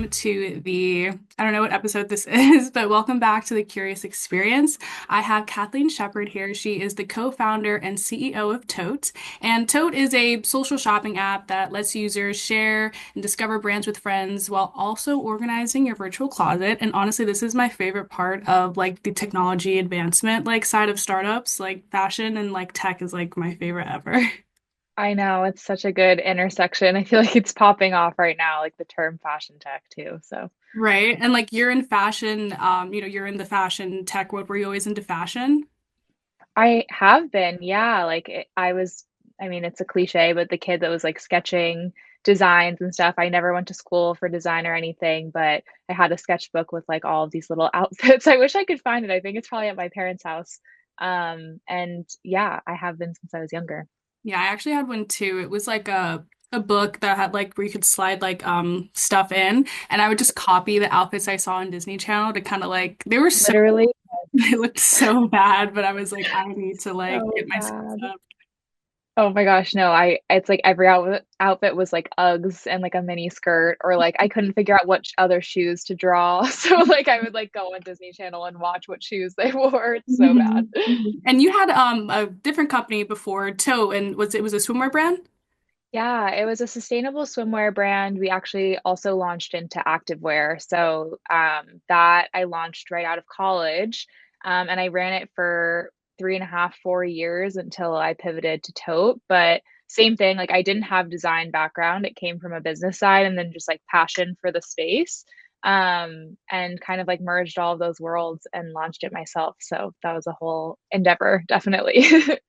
welcome to I don't know what episode this is, but welcome back to the Curious Experience. I have Kathleen Sheppard here. She is the co-founder and CEO of Tote. And Tote is a social shopping app that lets users share and discover brands with friends while also organizing your virtual closet. And honestly, this is my favorite part of like the technology advancement, like side of startups, like fashion and like tech is like my favorite ever. I know it's such a good intersection. I feel like it's popping off right now, like the term fashion tech too. So Right. And like you're in fashion, you're in the fashion tech world. Were you always into fashion? I have been, yeah, I mean, it's a cliche, but the kid that was like sketching designs and stuff. I never went to school for design or anything, but I had a sketchbook with like all of these little outfits. I wish I could find it. I think it's probably at my parents' house. And yeah, I have been since I was younger. Yeah, I actually had one too. It was like a book that had like where you could slide like stuff in, and I would just copy the outfits I saw on Disney Channel to kind of like they were so Literally they looked so bad, but I was like I need to like so get my skills bad. up. Oh my gosh, no, it's like every outfit was like Uggs and like a mini skirt, or like I couldn't figure out which other shoes to draw. So like I would like go on Disney Channel and watch what shoes they wore. It's so bad. Mhm. Mhm. And you had a different company before Toe, and was a swimwear brand? Yeah, it was a sustainable swimwear brand. We actually also launched into activewear. So that I launched right out of college. And I ran it for 3.5, 4 years until I pivoted to tote. But same thing, like I didn't have design background. It came from a business side and then just like passion for the space. And kind of like merged all of those worlds and launched it myself. So that was a whole endeavor, definitely.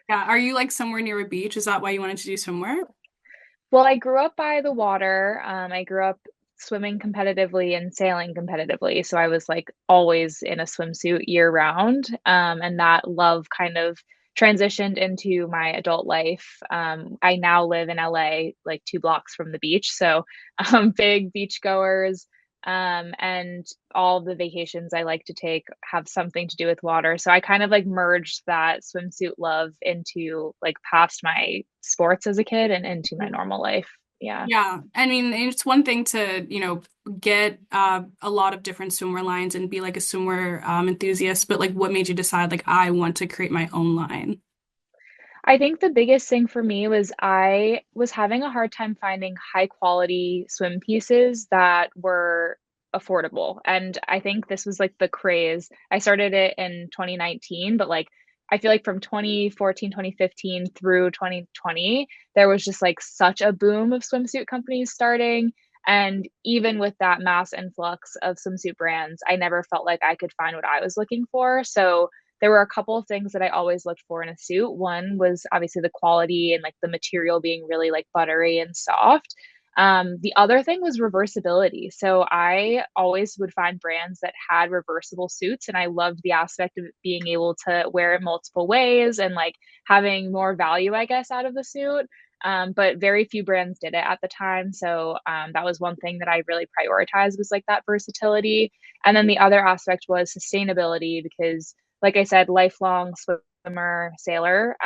Yeah. Are you like somewhere near a beach? Is that why you wanted to do swimwear? Well, I grew up by the water. I grew up swimming competitively and sailing competitively. So I was like always in a swimsuit year round. And that love kind of transitioned into my adult life. I now live in LA, like 2 blocks from the beach. So big beach goers. And all the vacations I like to take have something to do with water. So I kind of like merged that swimsuit love into like past my sports as a kid and into my normal life. Yeah. Yeah, I mean, it's one thing to, get a lot of different swimwear lines and be like a swimwear enthusiast, but like what made you decide like I want to create my own line? I think the biggest thing for me was I was having a hard time finding high quality swim pieces that were affordable. And I think this was like the craze. I started it in 2019, but like I feel like from 2014, 2015 through 2020, there was just like such a boom of swimsuit companies starting. And even with that mass influx of swimsuit brands, I never felt like I could find what I was looking for. So there were a couple of things that I always looked for in a suit. One was obviously the quality and like the material being really like buttery and soft. The other thing was reversibility. So I always would find brands that had reversible suits, and I loved the aspect of being able to wear it multiple ways and like having more value, I guess, out of the suit. But very few brands did it at the time. So that was one thing that I really prioritized was like that versatility. And then the other aspect was sustainability because like I said, lifelong swimmer, sailor.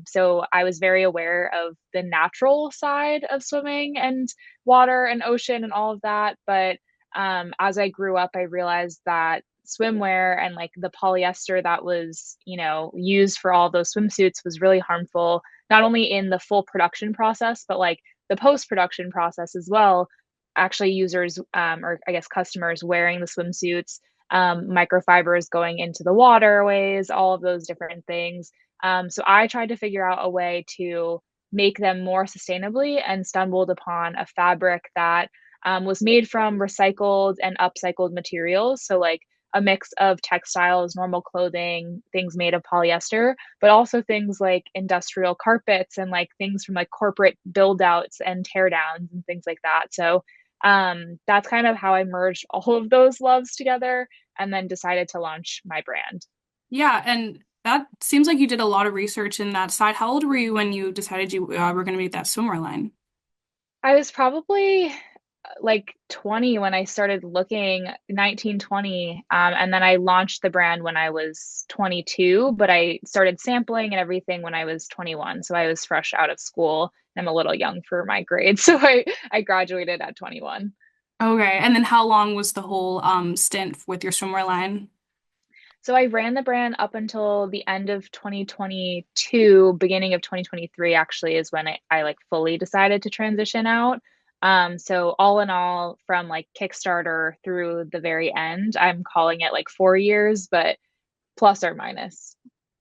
So I was very aware of the natural side of swimming and water and ocean and all of that. But as I grew up, I realized that swimwear and like the polyester that was, used for all those swimsuits was really harmful, not only in the full production process, but like the post production process as well. Actually, users or I guess customers wearing the swimsuits microfibers going into the waterways, all of those different things. So I tried to figure out a way to make them more sustainably and stumbled upon a fabric that was made from recycled and upcycled materials. So, like a mix of textiles, normal clothing, things made of polyester, but also things like industrial carpets and like things from like corporate build outs and tear downs and things like that. So that's kind of how I merged all of those loves together and then decided to launch my brand. Yeah, and that seems like you did a lot of research in that side. How old were you when you decided you were going to make that swimwear line? I was probably like 20 when I started looking, 19, 20. And then I launched the brand when I was 22, but I started sampling and everything when I was 21. So I was fresh out of school. I'm a little young for my grade. So I graduated at 21. Okay. And then how long was the whole stint with your swimwear line? So I ran the brand up until the end of 2022, beginning of 2023 actually is when I like fully decided to transition out. So all in all, from like Kickstarter through the very end, I'm calling it like 4 years, but plus or minus.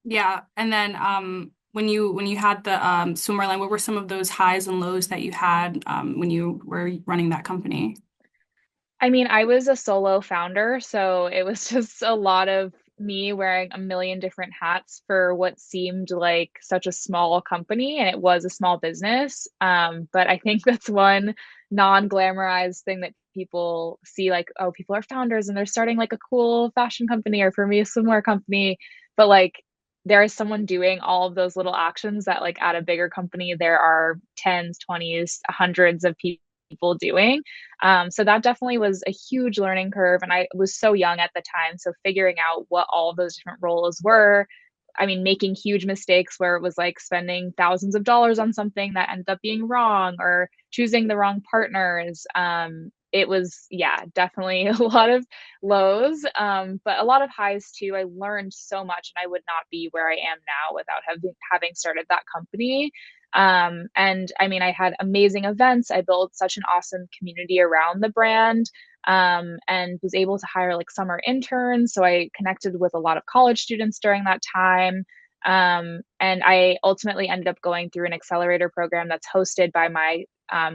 Yeah. And then when you had the swimwear line, what were some of those highs and lows that you had when you were running that company? I mean, I was a solo founder, so it was just a lot of me wearing a million different hats for what seemed like such a small company, and it was a small business. But I think that's one non-glamorized thing that people see, like, oh, people are founders and they're starting like a cool fashion company, or for me, a swimwear company. But like, there is someone doing all of those little actions that, like, at a bigger company, there are tens, 20s, hundreds of people doing. So that definitely was a huge learning curve. And I was so young at the time. So figuring out what all of those different roles were, I mean, making huge mistakes where it was like spending thousands of dollars on something that ended up being wrong or choosing the wrong partners. It was, yeah, definitely a lot of lows, but a lot of highs too. I learned so much, and I would not be where I am now without having started that company. And I mean, I had amazing events. I built such an awesome community around the brand, and was able to hire like summer interns. So I connected with a lot of college students during that time. And I ultimately ended up going through an accelerator program that's hosted by my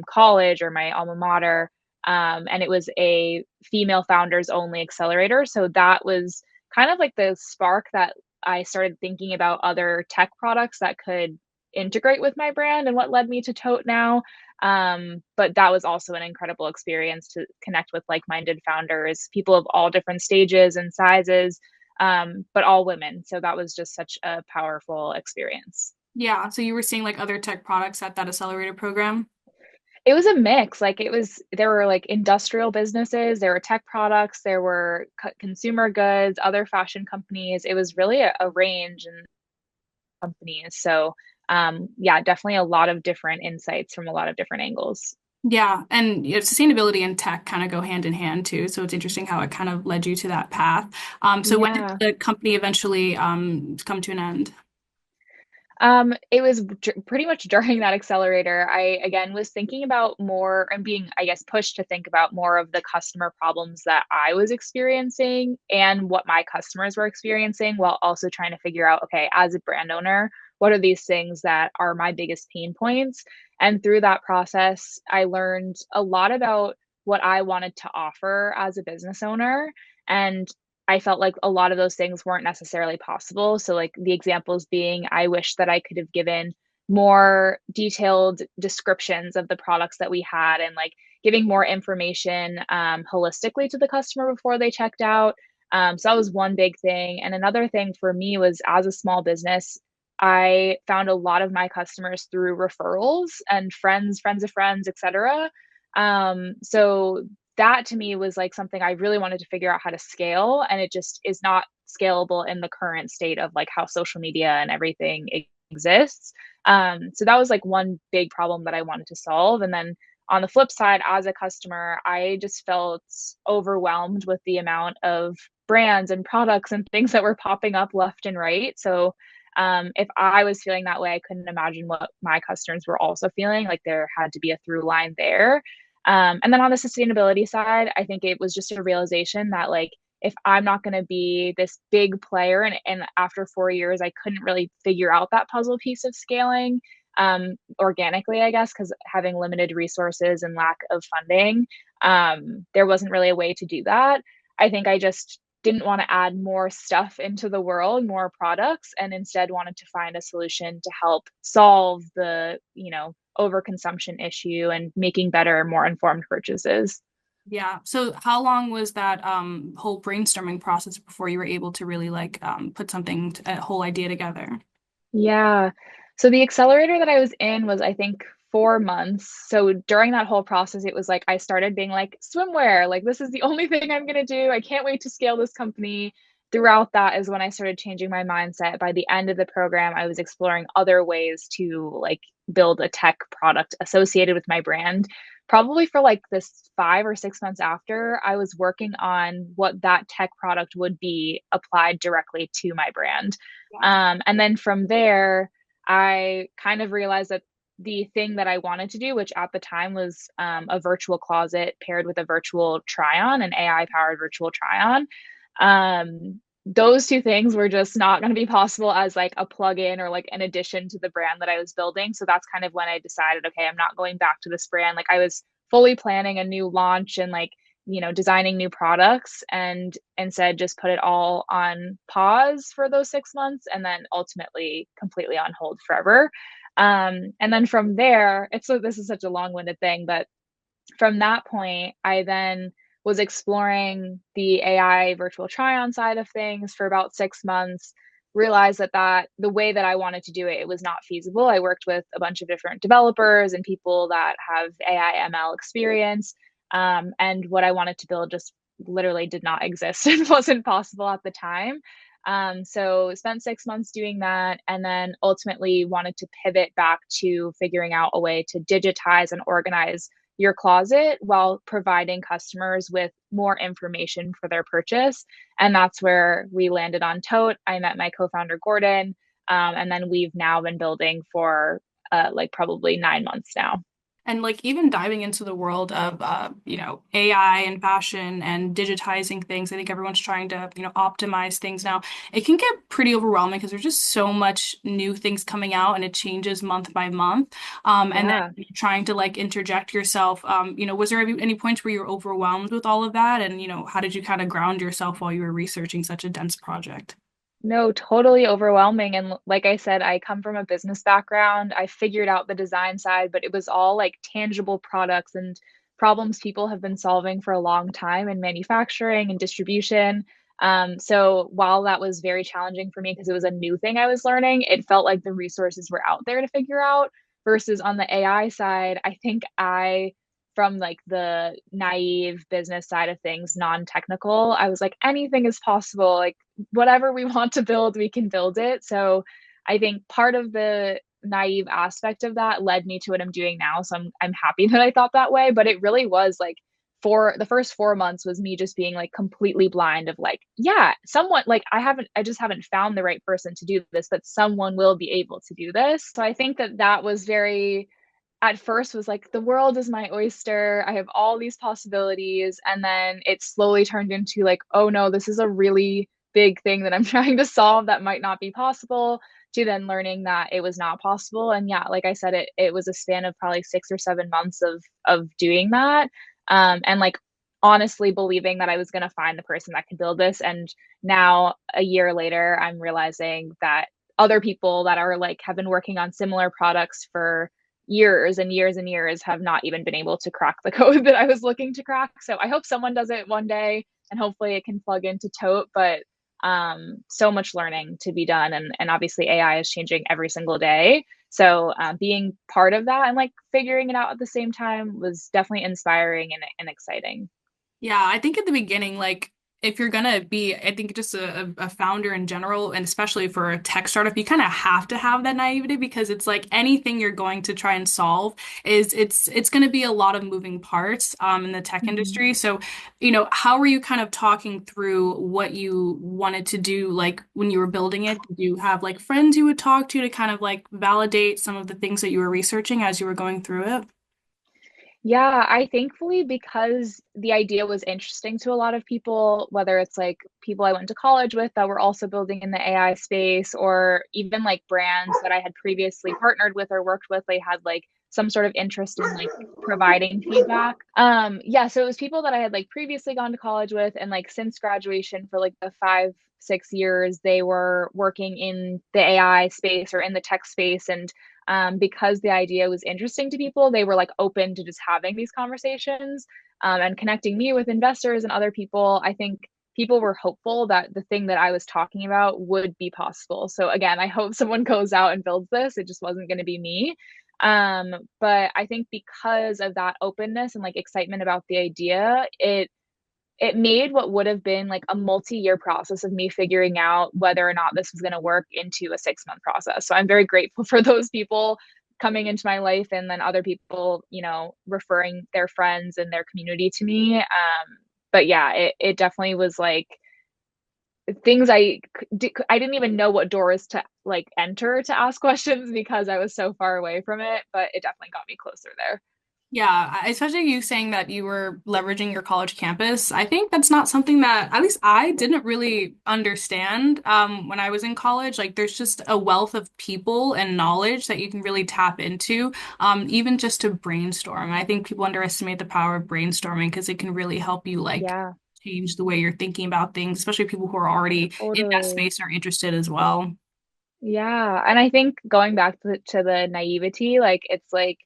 college, or my alma mater. And it was a female founders only accelerator. So that was kind of like the spark that I started thinking about other tech products that could integrate with my brand, and what led me to Tote now. But that was also an incredible experience to connect with like-minded founders, people of all different stages and sizes, but all women. So that was just such a powerful experience. Yeah. So you were seeing like other tech products at that accelerator program? It was a mix. Like, there were like industrial businesses, there were tech products, there were consumer goods, other fashion companies. It was really a range and companies. So, yeah, definitely a lot of different insights from a lot of different angles. Yeah, and you know, sustainability and tech kind of go hand in hand too. So it's interesting how it kind of led you to that path. So when did Yeah. the company eventually come to an end? It was pretty much during that accelerator. I again was thinking about more and being, I guess, pushed to think about more of the customer problems that I was experiencing and what my customers were experiencing, while also trying to figure out, okay, as a brand owner, what are these things that are my biggest pain points? And through that process, I learned a lot about what I wanted to offer as a business owner. And I felt like a lot of those things weren't necessarily possible. So, like, the examples being, I wish that I could have given more detailed descriptions of the products that we had, and like giving more information holistically to the customer before they checked out. So that was one big thing. And another thing for me was, as a small business, I found a lot of my customers through referrals and friends, friends of friends, etc. So that to me was like something I really wanted to figure out how to scale, and it just is not scalable in the current state of like how social media and everything exists. So that was like one big problem that I wanted to solve. And then on the flip side, as a customer, I just felt overwhelmed with the amount of brands and products and things that were popping up left and right. So if I was feeling that way, I couldn't imagine what my customers were also feeling. Like, there had to be a through line there. And then on the sustainability side, I think it was just a realization that, like, if I'm not going to be this big player, and after 4 years, I couldn't really figure out that puzzle piece of scaling organically, I guess, because having limited resources and lack of funding, there wasn't really a way to do that. I think I just didn't want to add more stuff into the world, more products, and instead wanted to find a solution to help solve the, overconsumption issue and making better, more informed purchases. Yeah. So how long was that whole brainstorming process before you were able to really like put something, a whole idea together? Yeah. So the accelerator that I was in was, I think, 4 months. So during that whole process, it was like I started being like, swimwear, like, this is the only thing I'm going to do. I can't wait to scale this company. Throughout that is when I started changing my mindset. By the end of the program, I was exploring other ways to like build a tech product associated with my brand. probably for like this 5 or 6 months after, I was working on what that tech product would be applied directly to my brand. Yeah. And then from there, I kind of realized that the thing that I wanted to do, which at the time was a virtual closet paired with a virtual try on, an AI powered virtual try on. Those two things were just not going to be possible as like a plug-in or like an addition to the brand that I was building. So that's kind of when I decided, okay, I'm not going back to this brand. Like I was fully planning a new launch and like, designing new products, and instead just put it all on pause for those 6 months and then ultimately completely on hold forever. And then from there, this is such a long-winded thing, but from that point, I then was exploring the AI virtual try on side of things for about 6 months, realized that the way that I wanted to do it, it was not feasible. I worked with a bunch of different developers and people that have AI ML experience. And what I wanted to build just literally did not exist and wasn't possible at the time. So spent 6 months doing that, and then ultimately wanted to pivot back to figuring out a way to digitize and organize your closet while providing customers with more information for their purchase. And that's where we landed on Tote. I met my co-founder Gordon, and then we've now been building for like probably 9 months now. And like even diving into the world of AI and fashion and digitizing things, I think everyone's trying to, optimize things now. It can get pretty overwhelming because there's just so much new things coming out and it changes month by month. And Yeah. then trying to like interject yourself. Was there any points where you were overwhelmed with all of that? And, how did you kind of ground yourself while you were researching such a dense project? No, totally overwhelming. And like I said, I come from a business background. I figured out the design side, but it was all like tangible products and problems people have been solving for a long time in manufacturing and distribution. So while that was very challenging for me because it was a new thing I was learning, it felt like the resources were out there to figure out. Versus on the AI side, I think from like the naive business side of things, non-technical, I was like, anything is possible. Like whatever we want to build, we can build it. So I think part of the naive aspect of that led me to what I'm doing now. So I'm happy that I thought that way. But it really was like for the first 4 months was me just being like completely blind of like, yeah, someone like I just haven't found the right person to do this, but someone will be able to do this. So I think that was very at first was like the world is my oyster. I have all these possibilities, and then it slowly turned into like, oh no, this is a really big thing that I'm trying to solve that might not be possible, to then learning that it was not possible. And yeah, like I said, it was a span of probably 6 or 7 months of doing that. And like honestly believing that I was going to find the person that could build this. And now a year later, I'm realizing that other people that are like have been working on similar products for years and years and years have not even been able to crack the code that I was looking to crack. So I hope someone does it one day and hopefully it can plug into Tote. But so much learning to be done. And obviously AI is changing every single day. So being part of that and like figuring it out at the same time was definitely inspiring and exciting. Yeah, I think at the beginning, like if you're gonna be, I think just a founder in general, and especially for a tech startup, you kind of have to have that naivety because it's like anything you're going to try and solve is it's gonna be a lot of moving parts in the tech Mhm. industry. So, how were you kind of talking through what you wanted to do, like when you were building it? Did you have like friends you would talk to kind of like validate some of the things that you were researching as you were going through it? Yeah, I thankfully, because the idea was interesting to a lot of people, whether it's like people I went to college with that were also building in the AI space, or even like brands that I had previously partnered with or worked with, they had like some sort of interest in like providing feedback. Yeah, so it was people that I had like previously gone to college with, and like since graduation for like the 5, 6 years, they were working in the AI space or in the tech space. And because the idea was interesting to people, they were like open to just having these conversations and connecting me with investors and other people. I think people were hopeful that the thing that I was talking about would be possible. So again, I hope someone goes out and builds this. It just wasn't going to be me. But I think because of that openness and like excitement about the idea, it made what would have been like a multi-year process of me figuring out whether or not this was going to work into a 6 month process. So I'm very grateful for those people coming into my life, and then other people, referring their friends and their community to me. But yeah, it definitely was like things I didn't even know what doors to like enter to ask questions because I was so far away from it, but it definitely got me closer there. Yeah, especially you saying that you were leveraging your college campus. I think that's not something that at least I didn't really understand when I was in college. Like, there's just a wealth of people and knowledge that you can really tap into, even just to brainstorm. I think people underestimate the power of brainstorming because it can really help you like Yeah, change the way you're thinking about things, especially people who are already in that totally. space and are interested as well. Yeah, and I think going back to the naivety, like it's like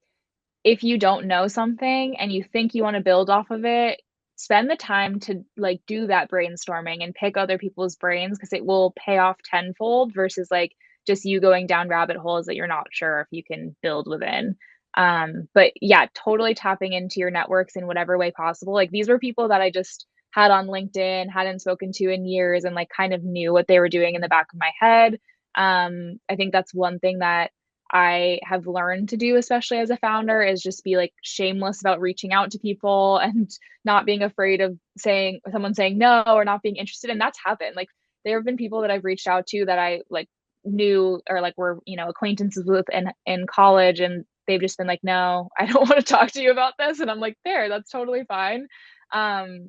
if you don't know something and you think you want to build off of it, spend the time to like do that brainstorming and pick other people's brains because it will pay off tenfold versus like just you going down rabbit holes that you're not sure if you can build within. But yeah, totally tapping into your networks in whatever way possible. Like these were people that I just had on LinkedIn, hadn't spoken to in years, and like kind of knew what they were doing in the back of my head. I think that's one thing that I have learned to do, especially as a founder, is just be like shameless about reaching out to people and not being afraid of saying someone saying no or not being interested. And that's happened. Like there have been people that I've reached out to that I like knew or like were, acquaintances with in college, and they've just been like, no, I don't want to talk to you about this. And I'm like, there, that's totally fine.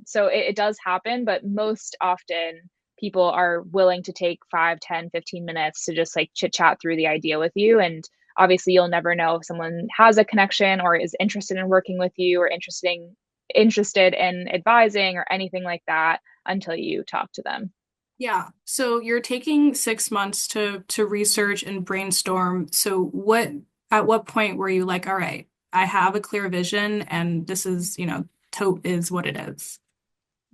So it does happen, but most often people are willing to take 5, 10, 15 minutes to just like chit chat through the idea with you. And obviously you'll never know if someone has a connection or is interested in working with you or interested in advising or anything like that until you talk to them. Yeah. So you're taking 6 months to research and brainstorm. So at what point were you like, all right, I have a clear vision and this is, Tote is what it is.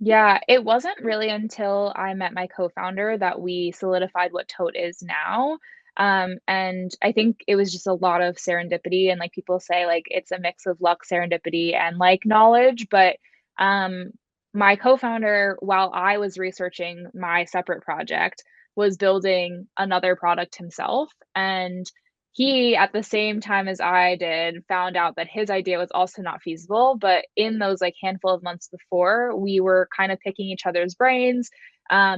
Yeah, it wasn't really until I met my co-founder that we solidified what Tote is now. And I think it was just a lot of serendipity. And like people say, like it's a mix of luck, serendipity, and like knowledge. But um, my co-founder, while I was researching my separate project, was building another product himself. And he, at the same time as I did, found out that his idea was also not feasible. But in those like handful of months before, we were kind of picking each other's brains,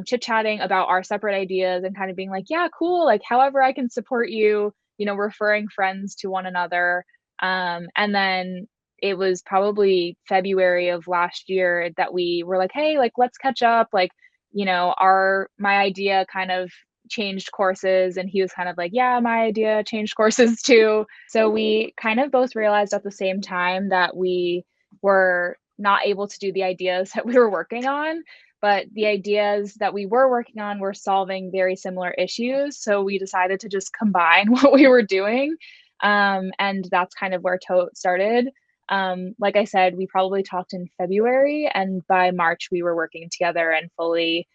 chit-chatting about our separate ideas and kind of being like, yeah, cool, like however I can support you, referring friends to one another. And then it was probably February of last year that we were like, hey, like let's catch up. Like, our my idea kind of changed courses, and he was kind of like, yeah, my idea changed courses too. So we kind of both realized at the same time that we were not able to do the ideas that we were working on, but the ideas that we were working on were solving very similar issues, so we decided to just combine what we were doing. And that's kind of where Tote started. Like I said, we probably talked in February, and by March we were working together and fully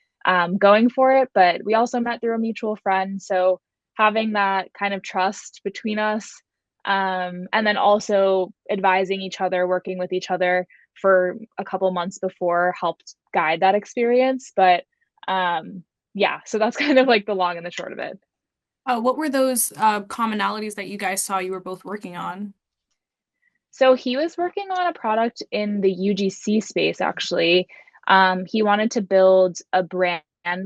going for it. But we also met through a mutual friend. So having that kind of trust between us, and then also advising each other, working with each other for a couple months before helped guide that experience. But yeah, so that's kind of like the long and the short of it. What were those commonalities that you guys saw you were both working on? So he was working on a product in the UGC space, actually. He wanted to build a brand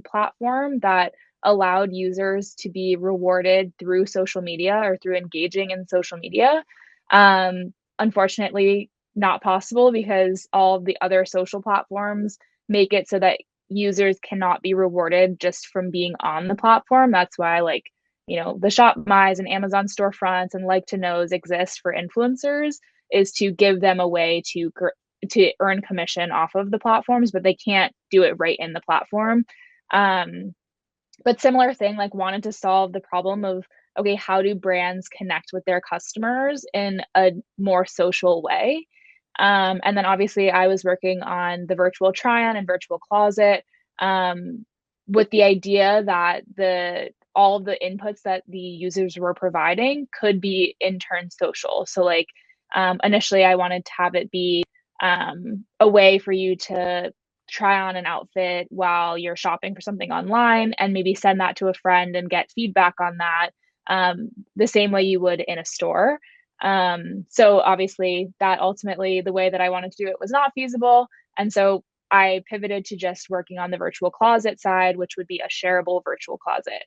platform that allowed users to be rewarded through social media or through engaging in social media. Unfortunately, not possible because all of the other social platforms make it so that users cannot be rewarded just from being on the platform. That's why, like, the Shopmys and Amazon storefronts and like to knows exist for influencers, is to give them a way to earn commission off of the platforms, but they can't do it right in the platform. Um, but similar thing, like wanted to solve the problem of, okay, how do brands connect with their customers in a more social way? And then obviously I was working on the virtual try on and virtual closet, with the idea that the all of the inputs that the users were providing could be in turn social. So like initially I wanted to have it be a way for you to try on an outfit while you're shopping for something online and maybe send that to a friend and get feedback on that. the same way you would in a store. So obviously that ultimately the way that I wanted to do it was not feasible. And so I pivoted to just working on the virtual closet side, which would be a shareable virtual closet.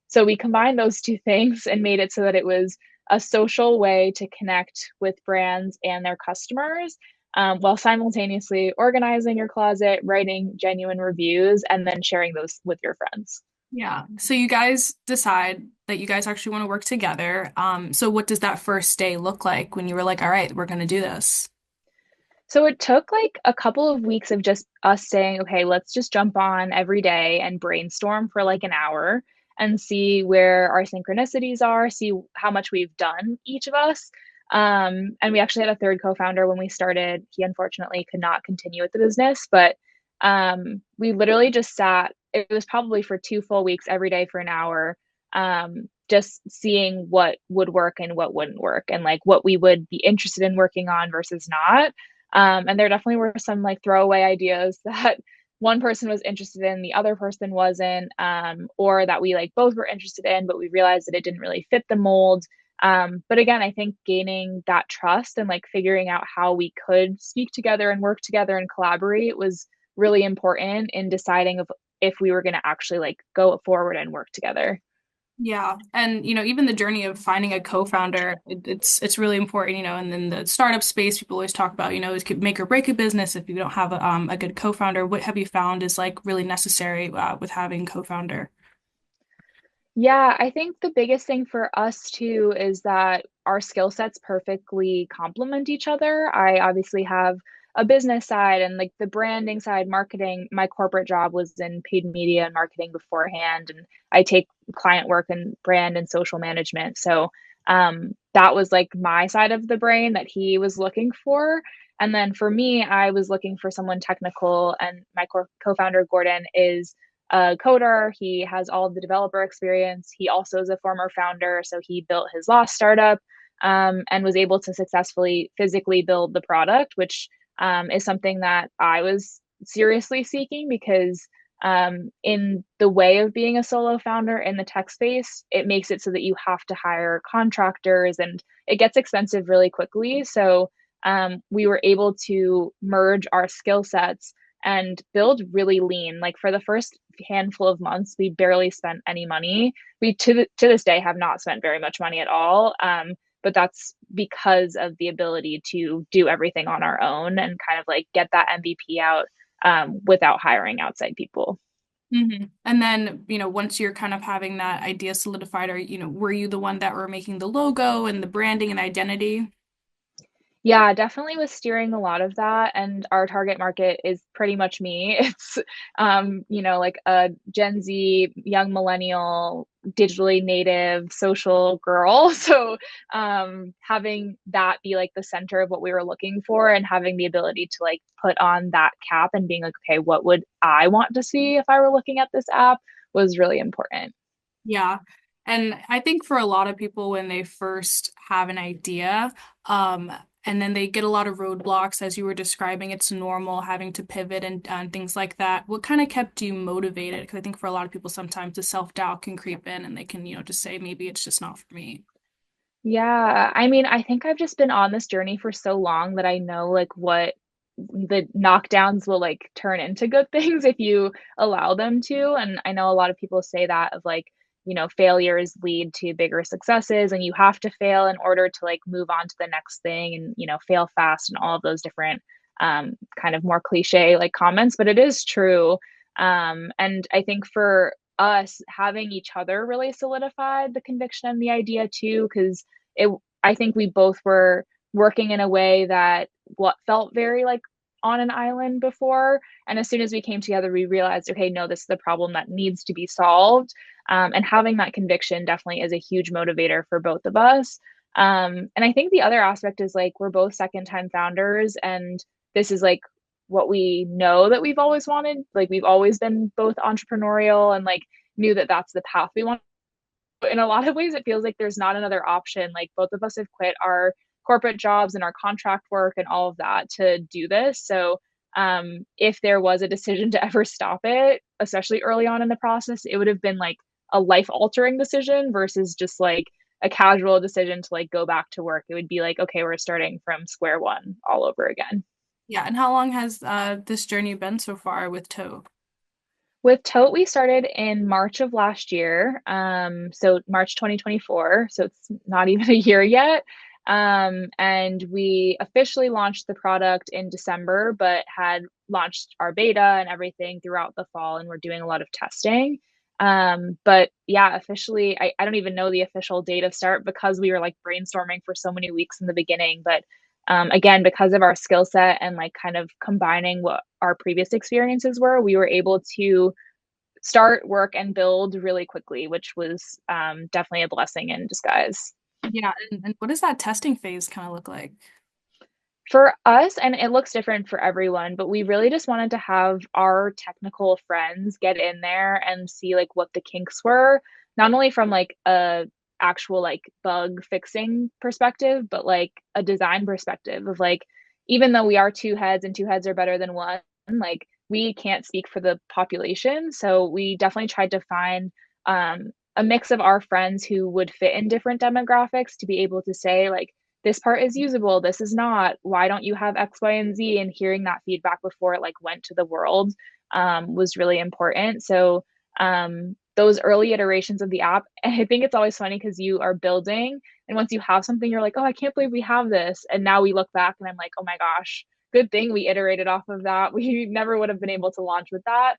So we combined those two things and made it so that it was a social way to connect with brands and their customers, while simultaneously organizing your closet, writing genuine reviews, and then sharing those with your friends. Yeah. So you guys decide that you guys actually want to work together. So what does that first day look like when you were like, all right, we're going to do this? So it took like a couple of weeks of just us saying, okay, let's just jump on every day and brainstorm for like an hour and see where our synchronicities are, see how much we've done, each of us. And we actually had a third co-founder when we started. He unfortunately could not continue with the business, but we literally just sat, it was probably for 2 full weeks every day for an hour, just seeing what would work and what wouldn't work and like what we would be interested in working on versus not. And there definitely were some like throwaway ideas that one person was interested in, the other person wasn't, or that we like both were interested in, but we realized that it didn't really fit the mold. But again, I think gaining that trust and like figuring out how we could speak together and work together and collaborate was really important in deciding if we were going to actually like go forward and work together. Yeah. And even the journey of finding a co-founder, it's really important, and then the startup space, people always talk about, it could make or break a business if you don't have a good co-founder. What have you found is like really necessary with having co-founder? Yeah, I think the biggest thing for us too is that our skill sets perfectly complement each other. I obviously have a business side and like the branding side, marketing. My corporate job was in paid media and marketing beforehand, and I take client work and brand and social management. So that was like my side of the brain that he was looking for. And then for me, I was looking for someone technical, and my co-founder Gordon is a coder. He has all of the developer experience. He also is a former founder, so he built his last startup, and was able to successfully physically build the product, which is something that I was seriously seeking because in the way of being a solo founder in the tech space, it makes it so that you have to hire contractors and it gets expensive really quickly. So we were able to merge our skill sets and build really lean. Like for the first handful of months, we barely spent any money. We to this day have not spent very much money at all. But that's because of the ability to do everything on our own and kind of like get that MVP out, without hiring outside people. And then, once you're kind of having that idea solidified, or, were you the one that were making the logo and the branding and identity? Yeah, definitely was steering a lot of that. And our target market is pretty much me. It's, like a Gen Z, young millennial, digitally native, social girl. So having that be like the center of what we were looking for and having the ability to like put on that cap and being like, okay, what would I want to see if I were looking at this app was really important. Yeah. And I think for a lot of people, when they first have an idea, um, and then they get a lot of roadblocks, as you were describing, it's normal having to pivot and things like that. What kind of kept you motivated? Because I think for a lot of people, sometimes the self-doubt can creep in and they can, just say, maybe it's just not for me. Yeah, I mean, I think I've just been on this journey for so long that I know like what the knockdowns will like turn into good things if you allow them to. And I know a lot of people say that of like, failures lead to bigger successes and you have to fail in order to like move on to the next thing and, fail fast and all of those different kind of more cliche like comments, but it is true. And I think for us having each other really solidified the conviction and the idea too, because it I think we both were working in a way that what felt very like on an island before. And as soon as we came together, we realized, okay, no, this is the problem that needs to be solved. And having that conviction definitely is a huge motivator for both of us. And I think the other aspect is like we're both second time founders, and this is like what we know that we've always wanted. Like we've always been both entrepreneurial and like knew that that's the path we want. But in a lot of ways, it feels like there's not another option. Like both of us have quit our corporate jobs and our contract work and all of that to do this. So if there was a decision to ever stop it, especially early on in the process, it would have been like a life-altering decision versus just like a casual decision to like go back to work. It would be like, okay, we're starting from square one all over again. Yeah, and how long has this journey been so far with Tote? With Tote, we started in March of last year. So March 2024. So it's not even a year yet. And we officially launched the product in December, but had launched our beta and everything throughout the fall, and we're doing a lot of testing. But yeah, officially, I don't even know the official date of start because we were like brainstorming for so many weeks in the beginning. But again, because of our skill set and like kind of combining what our previous experiences were, we were able to start, work, and build really quickly, which was definitely a blessing in disguise. Yeah, and what does that testing phase kind of look like? For us, and it looks different for everyone, but we really just wanted to have our technical friends get in there and see like what the kinks were, not only from like a actual like bug fixing perspective, but like a design perspective of like, even though we are two heads and two heads are better than one, like we can't speak for the population. So we definitely tried to find a mix of our friends who would fit in different demographics to be able to say like, this part is usable, this is not, why don't you have X, Y, and Z, and hearing that feedback before it like went to the world was really important. So those early iterations of the app, I think it's always funny because you are building, and once you have something you're like, oh, I can't believe we have this, and now we look back and I'm like, oh my gosh, good thing we iterated off of that. We never would have been able to launch with that.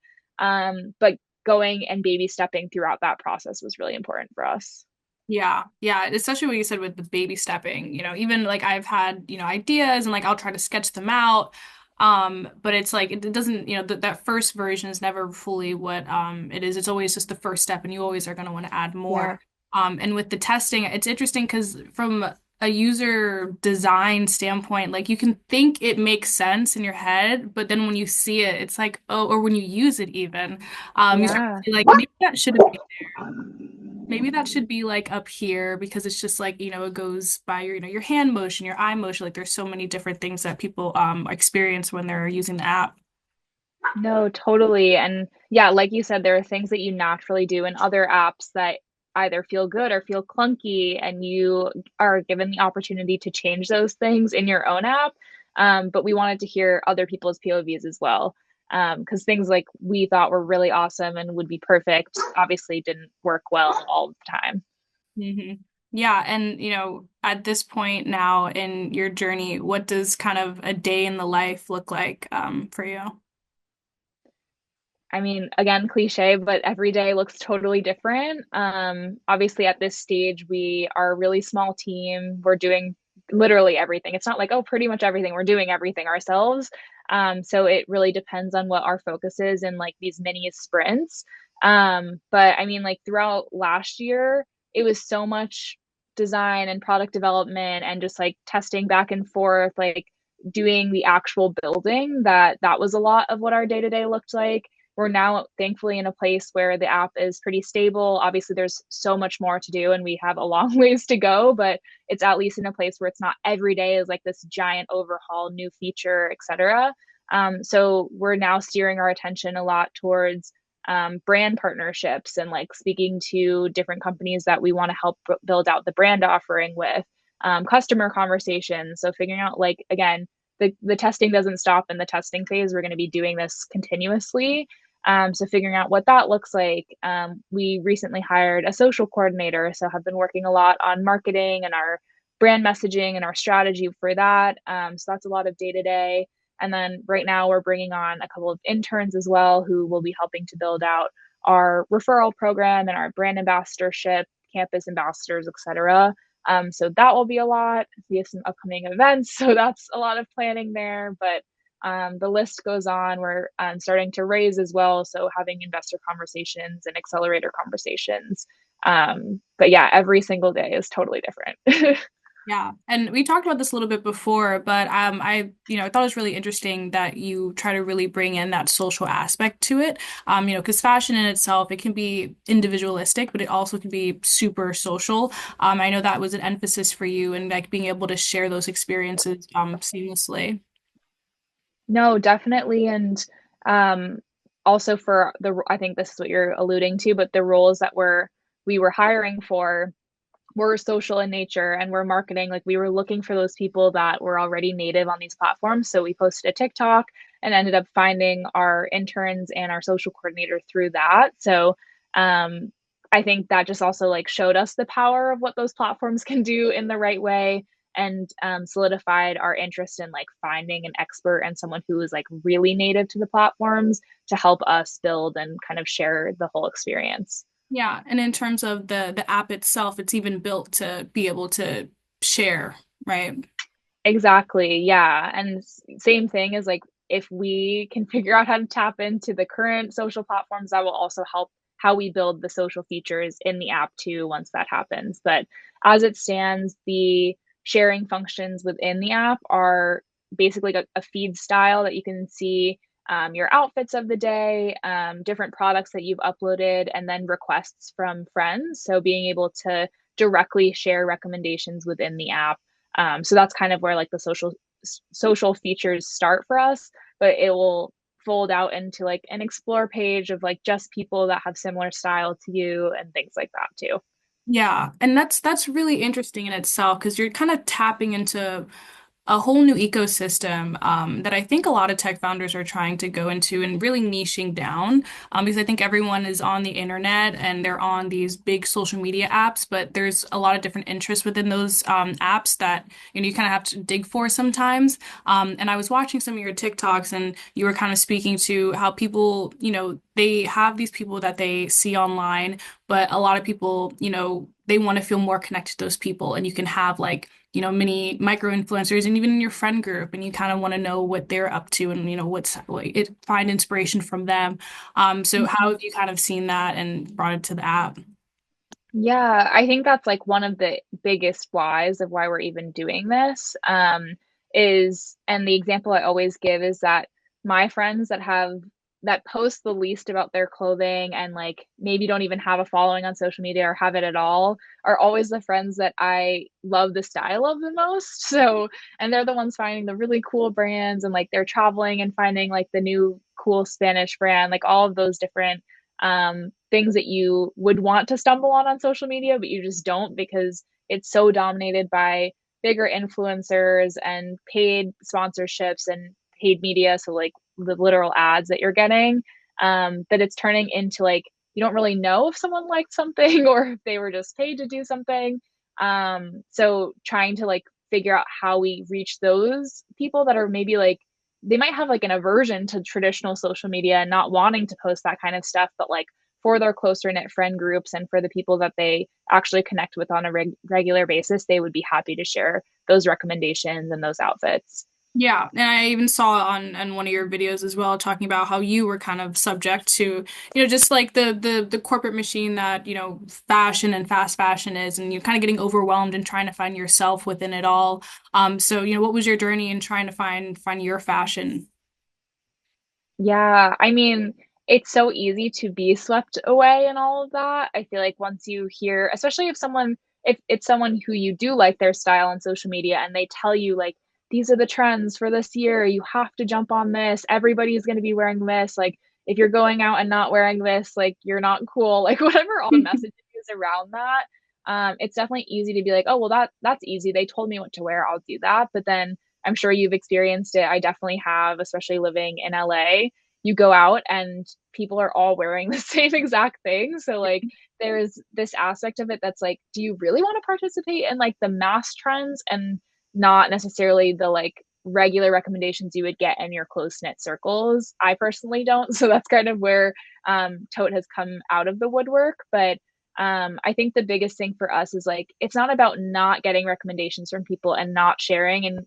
But going and baby stepping throughout that process was really important for us. Yeah, yeah, especially what you said with the baby stepping, even like I've had, ideas and like I'll try to sketch them out. But it's like it doesn't, that first version is never fully what it is. It's always just the first step and you always are going to want to add more. Yeah. And with the testing, it's interesting because from a user design standpoint, like you can think it makes sense in your head, but then when you see it, it's like, oh, or when you use it even, you start Yeah. to be like, maybe that shouldn't be there. Maybe that should be like up here because it's just like, it goes by your hand motion, your eye motion. Like there's so many different things that people experience when they're using the app. No, totally. And yeah, like you said, there are things that you naturally do in other apps that either feel good or feel clunky, and you are given the opportunity to change those things in your own app. But we wanted to hear other people's POVs as well. Because things like we thought were really awesome and would be perfect obviously didn't work well all the time. hmm Yeah, and at this point now in your journey, what does kind of a day in the life look like for you? I mean, again, cliche, but every day looks totally different. Obviously, at this stage, we are a really small team. We're doing literally everything. It's not like, oh, pretty much everything. We're doing everything ourselves. So it really depends on what our focus is in like these mini sprints. But I mean, like throughout last year, it was so much design and product development and just like testing back and forth, like doing the actual building that was a lot of what our day to day looked like. We're now thankfully in a place where the app is pretty stable. Obviously, there's so much more to do and we have a long ways to go, but it's at least in a place where it's not every day is like this giant overhaul, new feature, etc. So we're now steering our attention a lot towards brand partnerships and like speaking to different companies that we want to help build out the brand offering with, customer conversations. So figuring out like, again, the testing doesn't stop in the testing phase. We're going to be doing this continuously. So figuring out what that looks like. We recently hired a social coordinator, so have been working a lot on marketing and our brand messaging and our strategy for that. So that's a lot of day to day. And then right now we're bringing on a couple of interns as well who will be helping to build out our referral program and our brand ambassadorship, campus ambassadors, etc. So that will be a lot. We have some upcoming events, so that's a lot of planning there. But the list goes on. We're starting to raise as well, so having investor conversations and accelerator conversations. But yeah, every single day is totally different. Yeah, and we talked about this a little bit before, but I thought it was really interesting that you try to really bring in that social aspect to it. Because fashion in itself, it can be individualistic, but it also can be super social. I know that was an emphasis for you and like being able to share those experiences seamlessly. No, definitely. And also for the, I think this is what you're alluding to, but the roles that we were hiring for were social in nature and we're marketing, like we were looking for those people that were already native on these platforms. So we posted a TikTok and ended up finding our interns and our social coordinator through that. So I think that just also like showed us the power of what those platforms can do in the right way, and solidified our interest in like finding an expert and someone who is like really native to the platforms to help us build and kind of share the whole experience. Yeah, and in terms of the app itself, it's even built to be able to share, right? Exactly. Yeah. And same thing is like if we can figure out how to tap into the current social platforms, that will also help how we build the social features in the app too once that happens. But as it stands, the sharing functions within the app are basically like a feed style that you can see your outfits of the day, different products that you've uploaded, and then requests from friends. So being able to directly share recommendations within the app, so that's kind of where like the social features start for us, but it will fold out into like an explore page of like just people that have similar style to you and things like that too. Yeah, and that's really interesting in itself because you're kind of tapping into a whole new ecosystem that I think a lot of tech founders are trying to go into and really niching down because I think everyone is on the internet and they're on these big social media apps, but there's a lot of different interests within those apps that you kind of have to dig for sometimes. And I was watching some of your TikToks and you were kind of speaking to how people, they have these people that they see online, but a lot of people, they want to feel more connected to those people, and you can have like many micro influencers and even in your friend group, and you kind of want to know what they're up to and, what's like it, find inspiration from them. So how have you kind of seen that and brought it to the app? Yeah, I think that's like one of the biggest whys of why we're even doing this. Is, and the example I always give is that my friends that post the least about their clothing and like maybe don't even have a following on social media or have it at all are always the friends that I love the style of the most. So, and they're the ones finding the really cool brands, and like they're traveling and finding like the new cool Spanish brand, like all of those different things that you would want to stumble on social media, but you just don't because it's so dominated by bigger influencers and paid sponsorships and paid media. So, like the literal ads that you're getting, that it's turning into like you don't really know if someone liked something or if they were just paid to do something. So, trying to like figure out how we reach those people that are maybe like they might have like an aversion to traditional social media and not wanting to post that kind of stuff, but like for their closer knit friend groups and for the people that they actually connect with on a regular basis, they would be happy to share those recommendations and those outfits. Yeah, and I even saw on one of your videos as well talking about how you were kind of subject to, just like the corporate machine that, fashion and fast fashion is, and you're kind of getting overwhelmed and trying to find yourself within it all. So, what was your journey in trying to find your fashion? Yeah, I mean, it's so easy to be swept away in all of that. I feel like once you hear, especially if it's someone who you do like their style on social media and they tell you like these are the trends for this year, you have to jump on this. Everybody's going to be wearing this. Like if you're going out and not wearing this, like you're not cool. Like whatever all the messaging is around that. It's definitely easy to be like, oh, well, that's easy. They told me what to wear. I'll do that. But then I'm sure you've experienced it. I definitely have, especially living in LA. You go out and people are all wearing the same exact thing. So like there's this aspect of it that's like, do you really want to participate in like the mass trends and not necessarily the like regular recommendations you would get in your close knit circles? I personally don't. So that's kind of where Tote has come out of the woodwork. But I think the biggest thing for us is like it's not about not getting recommendations from people and not sharing. And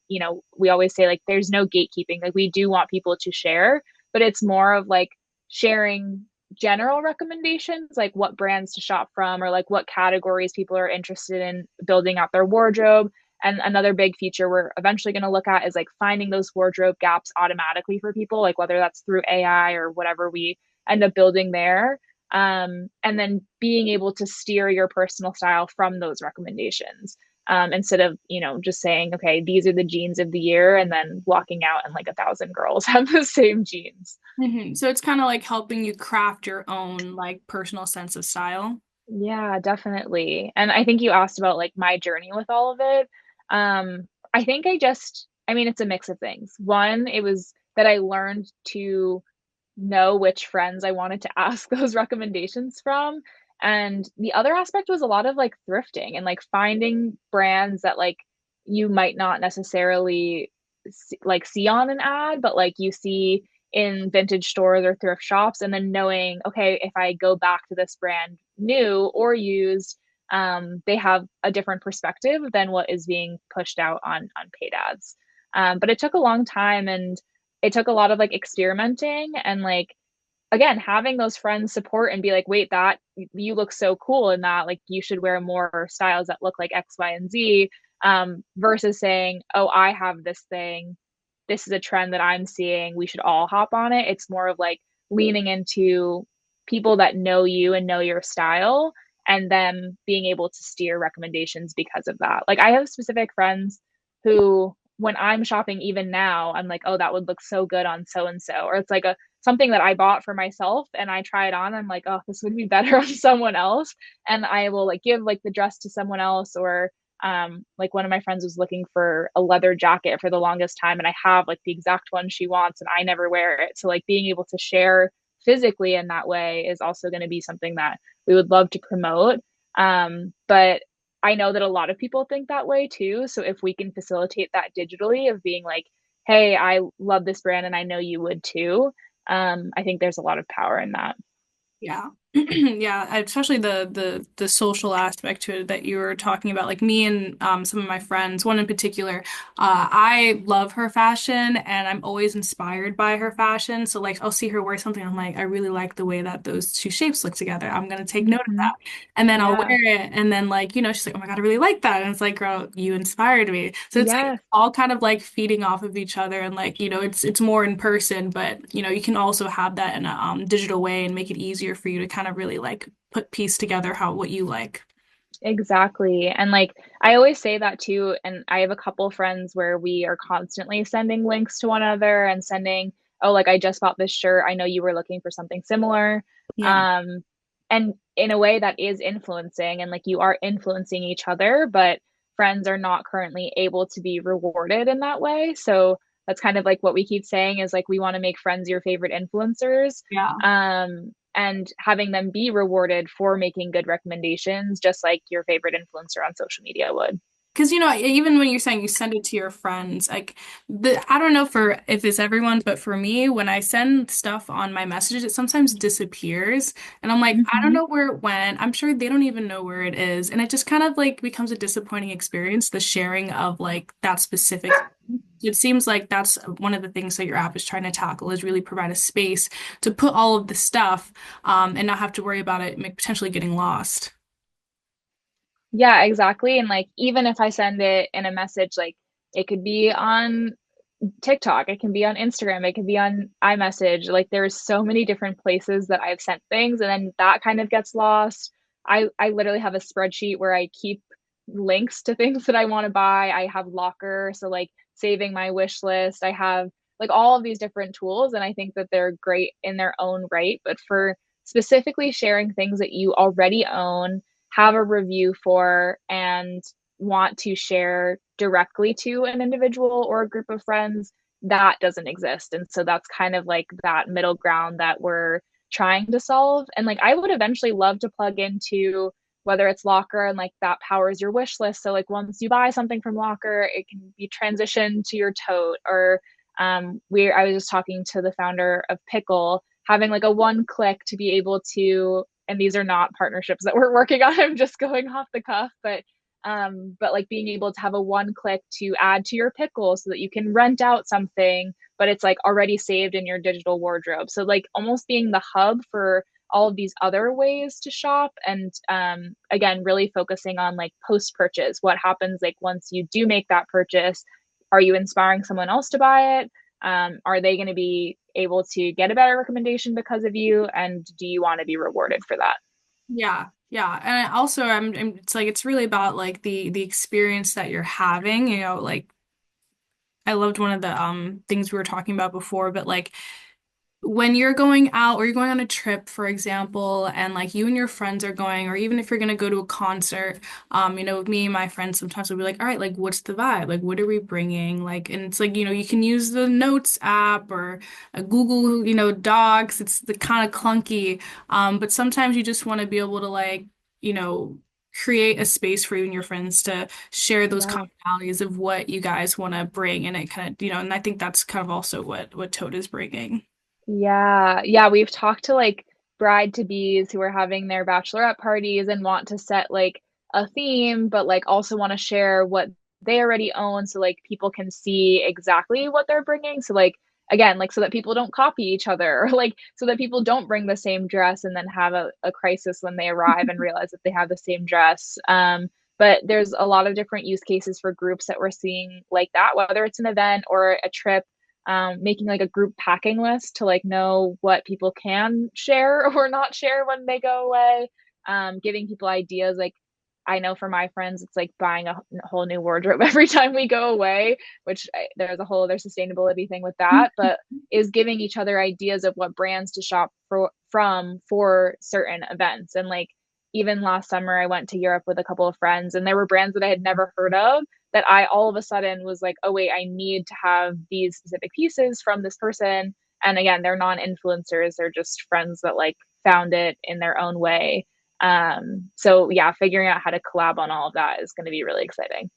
we always say like there's no gatekeeping. Like we do want people to share, but it's more of like sharing general recommendations, like what brands to shop from or like what categories people are interested in building out their wardrobe. And another big feature we're eventually going to look at is like finding those wardrobe gaps automatically for people, like whether that's through AI or whatever we end up building there. And then being able to steer your personal style from those recommendations. instead of, just saying, okay, these are the jeans of the year, and then walking out and like 1,000 girls have the same jeans. So it's kind of like helping you craft your own like personal sense of style. Yeah, definitely. And I think you asked about like my journey with all of it. I think I mean, it's a mix of things. One, it was that I learned to know which friends I wanted to ask those recommendations from. And the other aspect was a lot of like thrifting and like finding brands that like you might not necessarily see on an ad, but like you see in vintage stores or thrift shops, and then knowing, okay, if I go back to this brand new or used, they have a different perspective than what is being pushed out on paid ads. But it took a long time, and it took a lot of like experimenting and like again having those friends support and be like, wait, that you look so cool in that, like you should wear more styles that look like X, Y, and Z, versus saying, oh, I have this thing, this is a trend that I'm seeing, we should all hop on it. It's more of like leaning into people that know you and know your style, and then being able to steer recommendations because of that. Like I have specific friends who, when I'm shopping even now, I'm like, oh, that would look so good on so and so. Or it's like a something that I bought for myself and I try it on. I'm like, oh, this would be better on someone else. And I will like give like the dress to someone else, or like one of my friends was looking for a leather jacket for the longest time, and I have like the exact one she wants and I never wear it. So like being able to share physically in that way is also going to be something that we would love to promote. But I know that a lot of people think that way too. So if we can facilitate that digitally of being like, hey, I love this brand and I know you would too, I think there's a lot of power in that. Yeah. Yeah, especially the social aspect to it that you were talking about. Like me and some of my friends, one in particular, I love her fashion and I'm always inspired by her fashion. So like I'll see her wear something, I'm like, I really like the way that those two shapes look together. I'm gonna take note of Hmm. that. And then I'll Yeah. wear it and then like, she's like, oh my God, I really like that. And it's like, girl, you inspired me. So it's like Yes. all kind of like feeding off of each other and like, it's more in person, but you can also have that in a digital way and make it easier for you to kind of really like put piece together how what you like. Exactly. And like I always say that too. And I have a couple friends where we are constantly sending links to one another and sending, oh, like I just bought this shirt. I know you were looking for something similar. Yeah. Um, and in a way that is influencing, and like you are influencing each other, but friends are not currently able to be rewarded in that way. So that's kind of like what we keep saying is like we want to make friends your favorite influencers. Yeah. And having them be rewarded for making good recommendations, just like your favorite influencer on social media would. Because even when you're saying you send it to your friends, like I don't know for if it's everyone, but for me, when I send stuff on my messages, it sometimes disappears, and I'm like, I don't Hmm. know where it went. I'm sure they don't even know where it is, and it just kind of like becomes a disappointing experience, the sharing of like that specific. It seems like that's one of the things that your app is trying to tackle is really provide a space to put all of the stuff, and not have to worry about it potentially getting lost. Yeah, exactly. And like, even if I send it in a message, like it could be on TikTok, it can be on Instagram, it can be on iMessage. Like, there's so many different places that I've sent things, and then that kind of gets lost. I literally have a spreadsheet where I keep links to things that I want to buy. I have Locker, so like saving my wish list. I have like all of these different tools, and I think that they're great in their own right. But for specifically sharing things that you already own, have a review for, and want to share directly to an individual or a group of friends, that doesn't exist. And so that's kind of like that middle ground that we're trying to solve. And like I would eventually love to plug into whether it's Locker, and like that powers your wish list. So like once you buy something from Locker, it can be transitioned to your tote. Or I was just talking to the founder of Pickle, having like a one click to be able to, and these are not partnerships that we're working on, I'm just going off the cuff, but like being able to have a one click to add to your pickle so that you can rent out something, but it's like already saved in your digital wardrobe. So like almost being the hub for all of these other ways to shop. And again, really focusing on like post purchase, what happens like once you do make that purchase. Are you inspiring someone else to buy it? Are they going to be able to get a better recommendation because of you, and do you want to be rewarded for that? Yeah, yeah. And I also it's like it's really about like the experience that you're having, like I loved one of the things we were talking about before, but like when you're going out or you're going on a trip, for example, and like you and your friends are going, or even if you're gonna go to a concert, with me and my friends, sometimes we'll be like, all right, like what's the vibe? Like what are we bringing? Like, and it's like, you can use the Notes app or a Google, Docs. It's the kind of clunky, but sometimes you just want to be able to like, you know, create a space for you and your friends to share those Yeah. commonalities of what you guys want to bring, and it kind of, and I think that's kind of also what Toad is bringing. Yeah. Yeah, we've talked to like bride to bees who are having their bachelorette parties and want to set like a theme, but like also want to share what they already own so like people can see exactly what they're bringing. So like again, like so that people don't copy each other or like so that people don't bring the same dress and then have a crisis when they arrive and realize that they have the same dress. But there's a lot of different use cases for groups that we're seeing like that, whether it's an event or a trip, making like a group packing list to like know what people can share or not share when they go away, giving people ideas. Like I know for my friends it's like buying a whole new wardrobe every time we go away, which there's a whole other sustainability thing with that, but is giving each other ideas of what brands to shop for certain events. And like even last summer I went to Europe with a couple of friends and there were brands that I had never heard of that I all of a sudden was like, oh, wait, I need to have these specific pieces from this person. And again, they're non influencers, they're just friends that like found it in their own way. So yeah, figuring out how to collab on all of that is going to be really exciting.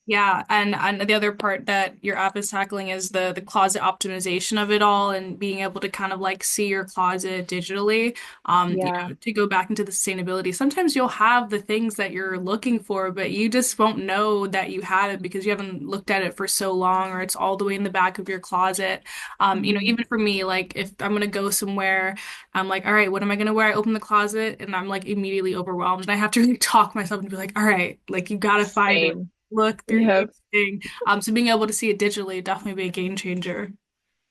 Yeah, and the other part that your app is tackling is the closet optimization of it all and being able to kind of like see your closet digitally. Yeah. To go back into the sustainability, sometimes you'll have the things that you're looking for, but you just won't know that you had it because you haven't looked at it for so long, or it's all the way in the back of your closet. Mm-hmm. Even for me, like if I'm gonna go somewhere, I'm like, all right, what am I gonna wear? I open the closet and I'm like immediately overwhelmed, and I have to really talk myself and be like, all right, like you gotta find it, Same. look through Yeah. each thing. So being able to see it digitally definitely be a game changer.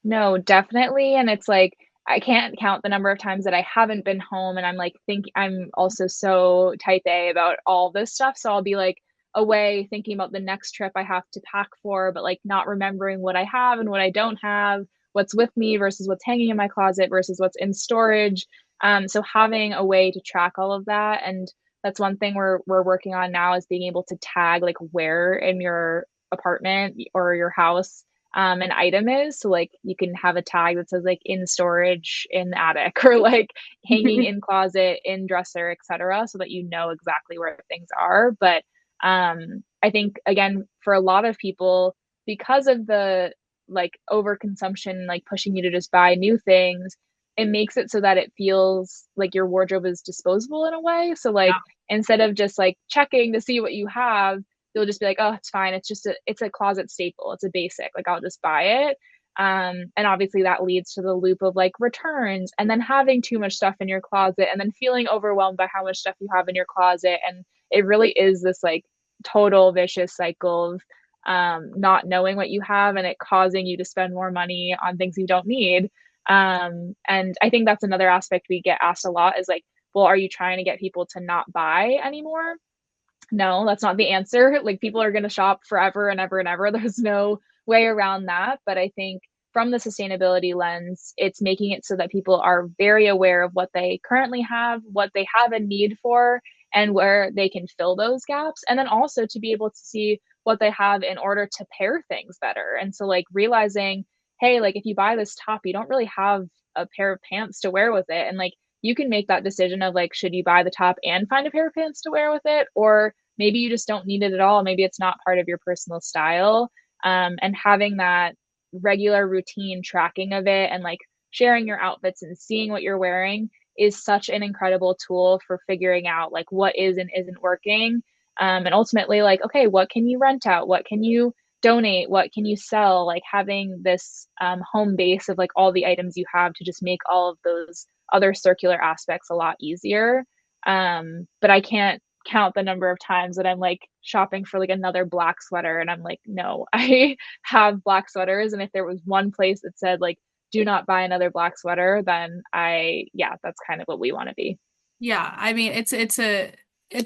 No, definitely. And it's like, I can't count the number of times that I haven't been home and I'm like, think I'm also so type A about all this stuff. So I'll be like away thinking about the next trip I have to pack for, but like not remembering what I have and what I don't have, what's with me versus what's hanging in my closet versus what's in storage. So having a way to track all of that. And that's one thing we're working on now is being able to tag like where in your apartment or your house an item is. So like you can have a tag that says like in storage in the attic or like hanging in closet, in dresser, etc. So that you know exactly where things are. But I think again for a lot of people, because of the like overconsumption, like pushing you to just buy new things, it makes it so that it feels like your wardrobe is disposable in a way. So like Yeah. instead of just like checking to see what you have, you'll just be like, oh, it's fine. It's a closet staple. It's a basic. Like I'll just buy it. And obviously that leads to the loop of like returns and then having too much stuff in your closet and then feeling overwhelmed by how much stuff you have in your closet. And it really is this like total vicious cycle of not knowing what you have and it causing you to spend more money on things you don't need. And I think that's another aspect we get asked a lot is like, well, are you trying to get people to not buy anymore? No, that's not the answer. Like people are going to shop forever and ever and ever. There's no way around that. But I think from the sustainability lens, it's making it so that people are very aware of what they currently have, what they have a need for, and where they can fill those gaps. And then also to be able to see what they have in order to pair things better. And so, like, realizing, hey, like, if you buy this top, you don't really have a pair of pants to wear with it. And like, you can make that decision of like, should you buy the top and find a pair of pants to wear with it? Or maybe you just don't need it at all. Maybe it's not part of your personal style. And having that regular routine tracking of it and like sharing your outfits and seeing what you're wearing is such an incredible tool for figuring out like what is and isn't working. And ultimately, like, okay, what can you rent out? What can you donate? What can you sell? Like having this home base of like all the items you have to just make all of those other circular aspects a lot easier. But I can't count the number of times that I'm like shopping for like another black sweater and I'm like, no, I have black sweaters. And if there was one place that said like, do not buy another black sweater, then yeah, that's kind of what we want to be. Yeah, I mean it's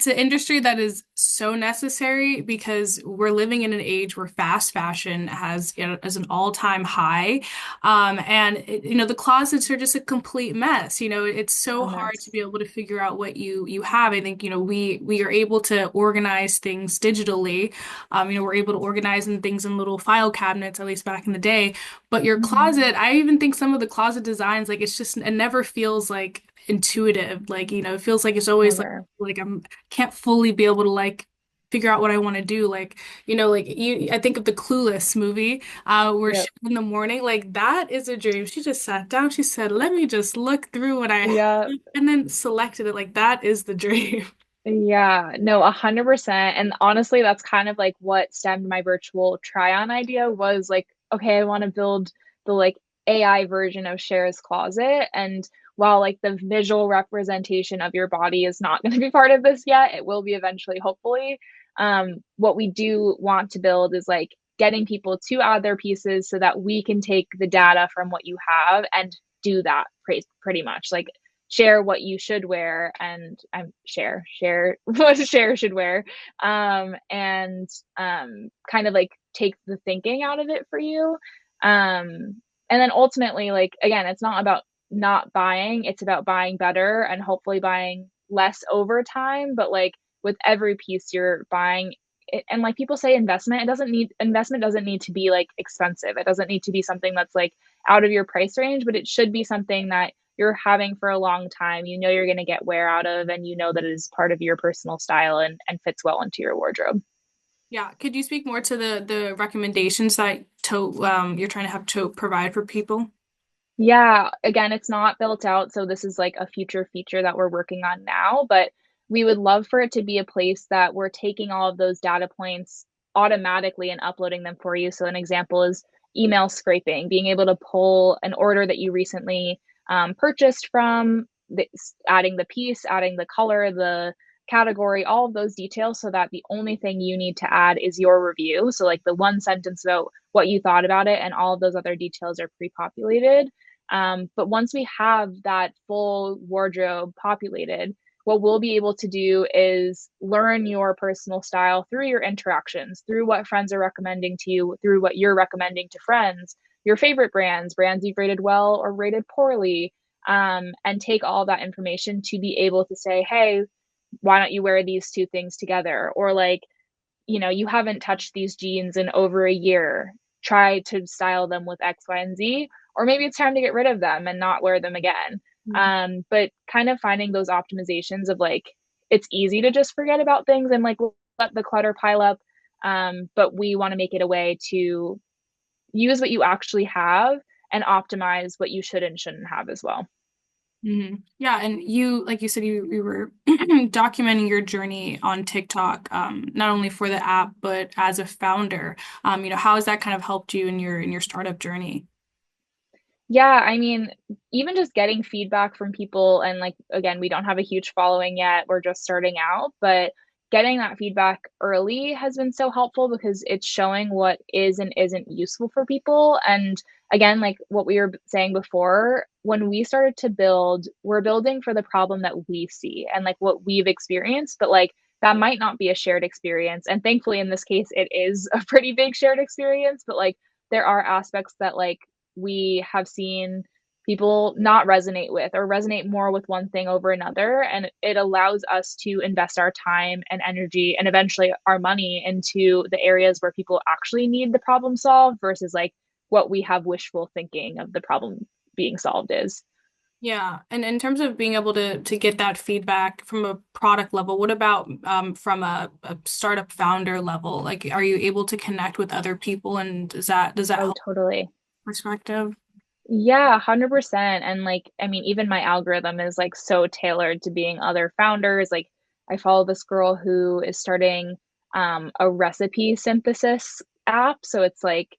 an industry that is so necessary because we're living in an age where fast fashion has is an all-time high. And the closets are just a complete mess. It's so A hard to mess. be able to figure out what you have. I think, we are able to organize things digitally. We're able to organize things in little file cabinets, at least back in the day. But your Hmm. closet, I even think some of the closet designs, like it never feels like intuitive. Like, it feels like it's always Never. like I'm can't fully be able to like figure out what I want to do. Like, I think of the Clueless movie, where she Yep. in the morning, like that is a dream. She just sat down, she said, let me just look through what I have Yeah. and then selected it. Like that is the dream. Yeah, no, 100%. And honestly, that's kind of like what stemmed my virtual try-on idea was like, okay, I want to build the like AI version of Cher's closet. And while like the visual representation of your body is not going to be part of this yet, it will be eventually, hopefully. What we do want to build is like getting people to add their pieces so that we can take the data from what you have and do that pretty much. Like share what you should wear and share what Cher should wear, and kind of like take the thinking out of it for you, and then ultimately, like again, it's not about not buying, it's about buying better and hopefully buying less over time, but like with every piece you're buying and like people say investment doesn't need to be like expensive, it doesn't need to be something that's like out of your price range, but it should be something that you're having for a long time, you know you're going to get wear out of, and you know that it is part of your personal style and fits well into your wardrobe. Yeah. Could you speak more to the recommendations that Tote you're trying to have Tote provide for people? Yeah, again, it's not built out, so this is like a future feature that we're working on now, but we would love for it to be a place that we're taking all of those data points automatically and uploading them for you. So an example is email scraping, being able to pull an order that you recently purchased from, adding the piece, adding the color, the category, all of those details so that the only thing you need to add is your review. So like the one sentence about what you thought about it and all of those other details are pre-populated. But once we have that full wardrobe populated, what we'll be able to do is learn your personal style through your interactions, through what friends are recommending to you, through what you're recommending to friends, your favorite brands you've rated well or rated poorly, and take all that information to be able to say, hey, why don't you wear these two things together? Or like, you haven't touched these jeans in over a year. Try to style them with X, Y, and Z. Or maybe it's time to get rid of them and not wear them again. But kind of finding those optimizations of like, it's easy to just forget about things and like let the clutter pile up. But we want to make it a way to use what you actually have and optimize what you should and shouldn't have as well. Yeah, and like you said, you were documenting your journey on TikTok, not only for the app, but as a founder. How has that kind of helped you in your startup journey? Yeah, I mean, even just getting feedback from people, and like, again, we don't have a huge following yet. We're just starting out, but getting that feedback early has been so helpful because it's showing what is and isn't useful for people. And again, like what we were saying before, when we started to build, we're building for the problem that we see and like what we've experienced, but like that might not be a shared experience. And thankfully, in this case, it is a pretty big shared experience, but like there are aspects that like we have seen people not resonate with or resonate more with one thing over another. And it allows us to invest our time and energy and eventually our money into the areas where people actually need the problem solved versus like what we have wishful thinking of the problem being solved is. Yeah, and in terms of being able to get that feedback from a product level, what about from a startup founder level? Like, are you able to connect with other people, and does that Oh, help totally. perspective? Yeah, 100%. And like, I mean, even my algorithm is like so tailored to being other founders. Like, I follow this girl who is starting a recipe synthesis app. So it's like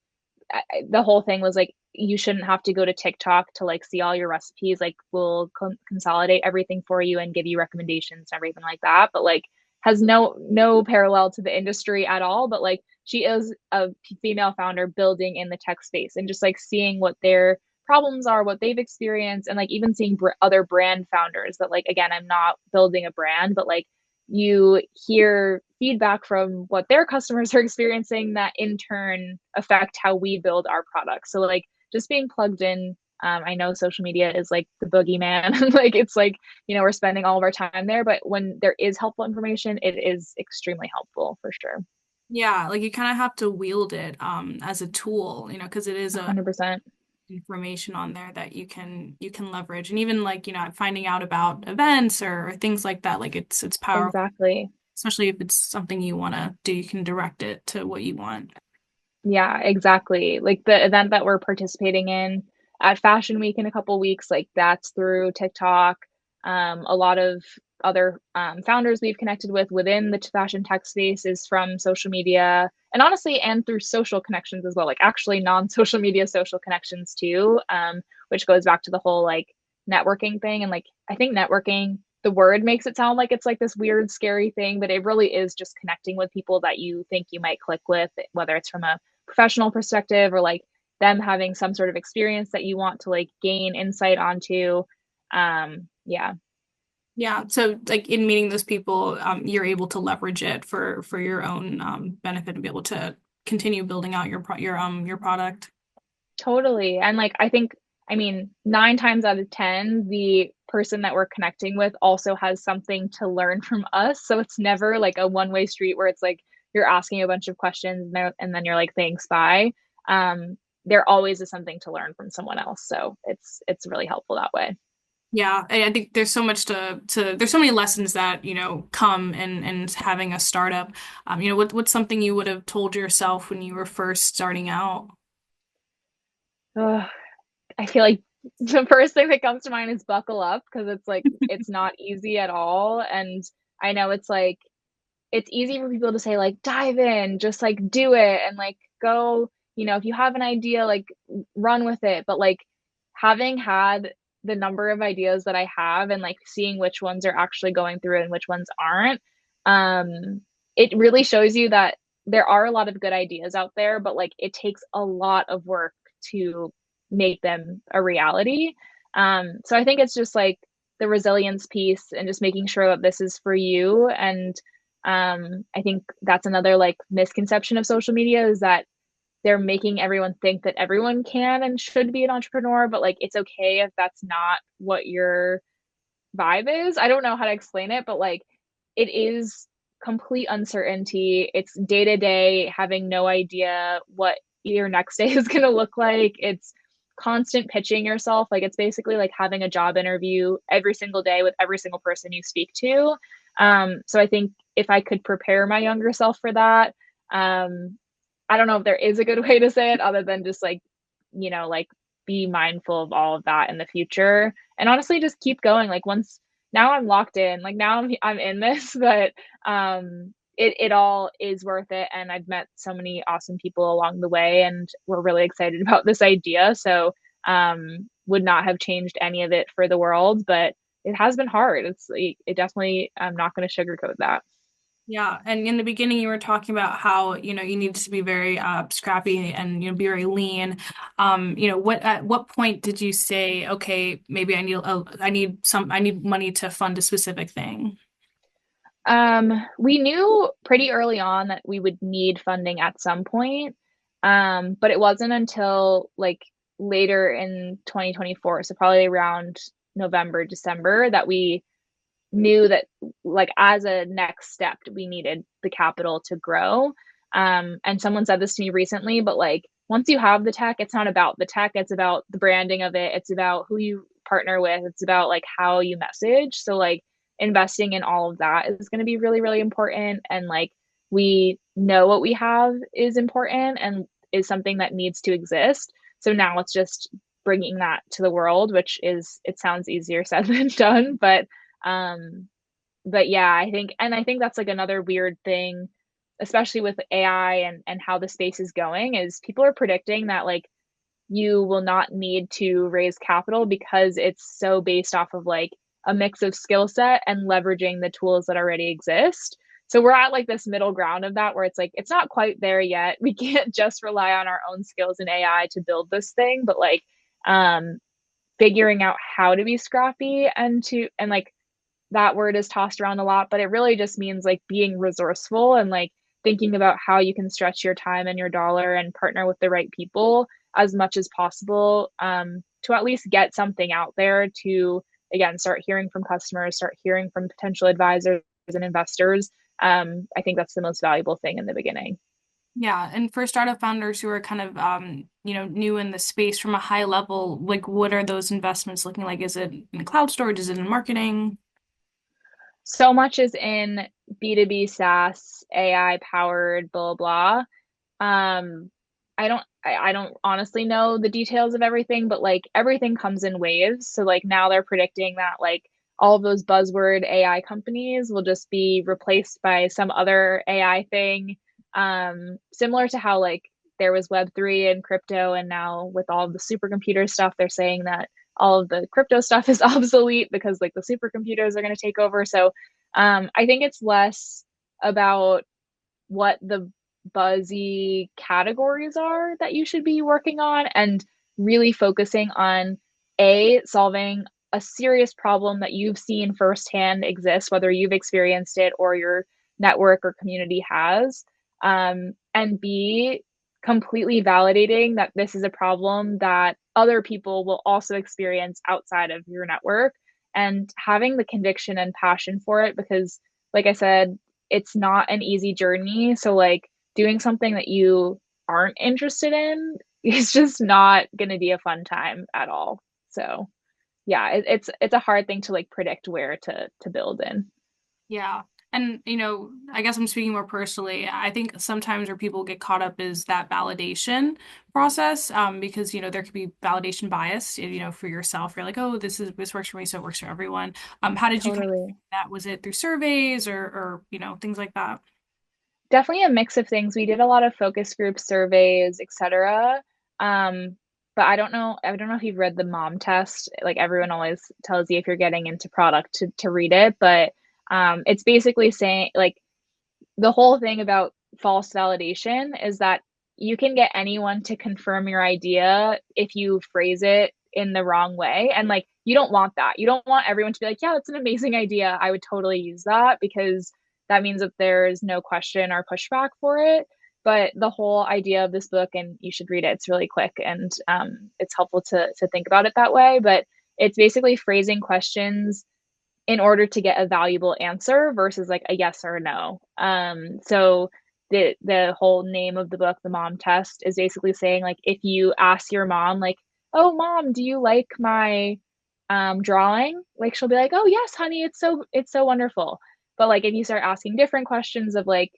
the whole thing was like, you shouldn't have to go to TikTok to like see all your recipes. Like, we'll consolidate everything for you and give you recommendations and everything like that. But like, has no parallel to the industry at all. But like, she is a female founder building in the tech space and just like seeing what they're problems are, what they've experienced, and like even seeing other brand founders that, like, again, I'm not building a brand, but like you hear feedback from what their customers are experiencing that in turn affect how we build our products. So like just being plugged in. I know social media is like the boogeyman. Like it's like, we're spending all of our time there, but when there is helpful information, it is extremely helpful for sure. Yeah, like you kind of have to wield it as a tool, because it is a 100%. information on there that you can leverage. And even like, finding out about events or things like that, like it's powerful, Exactly. especially if it's something you want to do, you can direct it to what you want. Yeah, exactly. Like the event that we're participating in at Fashion Week in a couple weeks, like that's through TikTok. A lot of other founders we've connected with within the fashion tech space is from social media, and honestly, and through social connections as well, like actually non-social media social connections too, which goes back to the whole like networking thing. And like I think networking, the word makes it sound like it's like this weird, scary thing, but it really is just connecting with people that you think you might click with, whether it's from a professional perspective or like them having some sort of experience that you want to like gain insight onto. Yeah, Yeah. So like in meeting those people, you're able to leverage it for your own benefit and be able to continue building out your product. totally. And like I think, I mean, 9 times out of 10, the person that we're connecting with also has something to learn from us. So it's never like a one-way street where it's like you're asking a bunch of questions and then you're like, thanks, bye. There always is something to learn from someone else. So it's really helpful that way. Yeah, I think there's so much there's so many lessons that, come and having a startup. What's something you would have told yourself when you were first starting out? Ugh, I feel like the first thing that comes to mind is buckle up because it's like it's not easy at all. And I know it's like it's easy for people to say like dive in, just like do it and like go, if you have an idea, like run with it. But like having had the number of ideas that I have and like seeing which ones are actually going through and which ones aren't, it really shows you that there are a lot of good ideas out there, but like it takes a lot of work to make them a reality. So I think it's just like the resilience piece and just making sure that this is for you. And I think that's another like misconception of social media is that they're making everyone think that everyone can and should be an entrepreneur, but like it's okay if that's not what your vibe is. I don't know how to explain it, but like it is complete uncertainty. It's day to day, having no idea what your next day is going to look like. It's constant pitching yourself. Like it's basically like having a job interview every single day with every single person you speak to. So I think if I could prepare my younger self for that, I don't know if there is a good way to say it other than just like, like be mindful of all of that in the future. And honestly, just keep going. Like once now I'm locked in, like now I'm in this, but it all is worth it. And I've met so many awesome people along the way and we're really excited about this idea. So would not have changed any of it for the world, but it has been hard. It's like, it definitely, I'm not going to sugarcoat that. Yeah, and in the beginning you were talking about how, you need to be very scrappy and be very lean. At what point did you say, okay, maybe I need money to fund a specific thing? We knew pretty early on that we would need funding at some point. But it wasn't until like later in 2024, so probably around November, December, that we knew that like as a next step, we needed the capital to grow. And someone said this to me recently, but like once you have the tech, it's not about the tech, it's about the branding of it, it's about who you partner with, it's about like how you message. So like investing in all of that is going to be really, really important. And like we know what we have is important and is something that needs to exist. So now it's just bringing that to the world, which is, it sounds easier said than done, um, but yeah, I think that's like another weird thing, especially with AI and how the space is going, is people are predicting that like you will not need to raise capital because it's so based off of like a mix of skill set and leveraging the tools that already exist. So we're at like this middle ground of that where it's like it's not quite there yet. We can't just rely on our own skills in AI to build this thing, but like figuring out how to be scrappy and like that word is tossed around a lot, but it really just means like being resourceful and like thinking about how you can stretch your time and your dollar and partner with the right people as much as possible, to at least get something out there to, again, start hearing from customers, start hearing from potential advisors and investors. I think that's the most valuable thing in the beginning. Yeah, and for startup founders who are kind of new in the space from a high level, like what are those investments looking like? Is it in cloud storage? Is it in marketing? So much is in B2B SaaS, AI powered, blah, blah. Um, I don't honestly know the details of everything, but like everything comes in waves. So like now they're predicting that like all of those buzzword AI companies will just be replaced by some other AI thing. Similar to how like there was Web3 and crypto, and now with all of the supercomputer stuff, they're saying that all of the crypto stuff is obsolete because like the supercomputers are going to take over. So I think it's less about what the buzzy categories are that you should be working on and really focusing on solving a serious problem that you've seen firsthand exist, whether you've experienced it or your network or community has, and b completely validating that this is a problem that other people will also experience outside of your network, and having the conviction and passion for it, because like I said, it's not an easy journey. So like doing something that you aren't interested in is just not going to be a fun time at all. So yeah, it's a hard thing to like predict where to build in. Yeah. And, I guess I'm speaking more personally. I think sometimes where people get caught up is that validation process, because, there could be validation bias, for yourself. You're like, oh, this works for me, so it works for everyone. How did you kind of Totally. that? Was it through surveys or, things like that? Definitely a mix of things. We did a lot of focus group surveys, etc. Um, but I don't know if you've read the mom test. Like everyone always tells you if you're getting into product to read it, but it's basically saying like the whole thing about false validation is that you can get anyone to confirm your idea if you phrase it in the wrong way. And like, you don't want that. You don't want everyone to be like, yeah, that's an amazing idea. I would totally use that, because that means that there's no question or pushback for it. But the whole idea of this book, and you should read it, it's really quick and it's helpful to think about it that way. But it's basically phrasing questions in order to get a valuable answer versus like a yes or a no. So the whole name of the book, The Mom Test, is basically saying like if you ask your mom like, "Oh, mom, do you like my drawing?" Like she'll be like, "Oh, yes, honey, it's so wonderful." But like if you start asking different questions of like,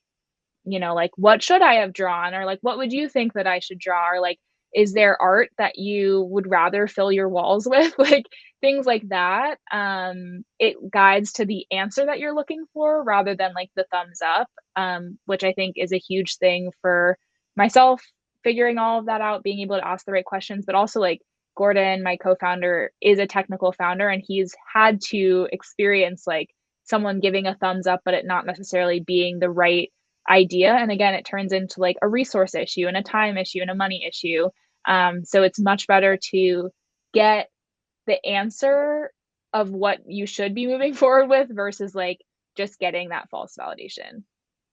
like what should I have drawn, or like what would you think that I should draw, or like is there art that you would rather fill your walls with, like things like that. It guides to the answer that you're looking for rather than like the thumbs up, which I think is a huge thing for myself, figuring all of that out, being able to ask the right questions, but also like Gordon, my co-founder, is a technical founder, and he's had to experience like someone giving a thumbs up but it not necessarily being the right idea. And again, it turns into like a resource issue and a time issue and a money issue. So it's much better to get the answer of what you should be moving forward with versus like just getting that false validation,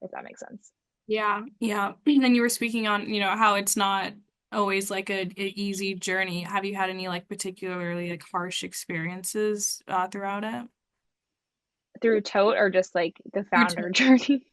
if that makes sense. Yeah, yeah. And you were speaking on, how it's not always like a easy journey. Have you had any like particularly like harsh experiences throughout it? Through Tote, or just like the Through founder journey?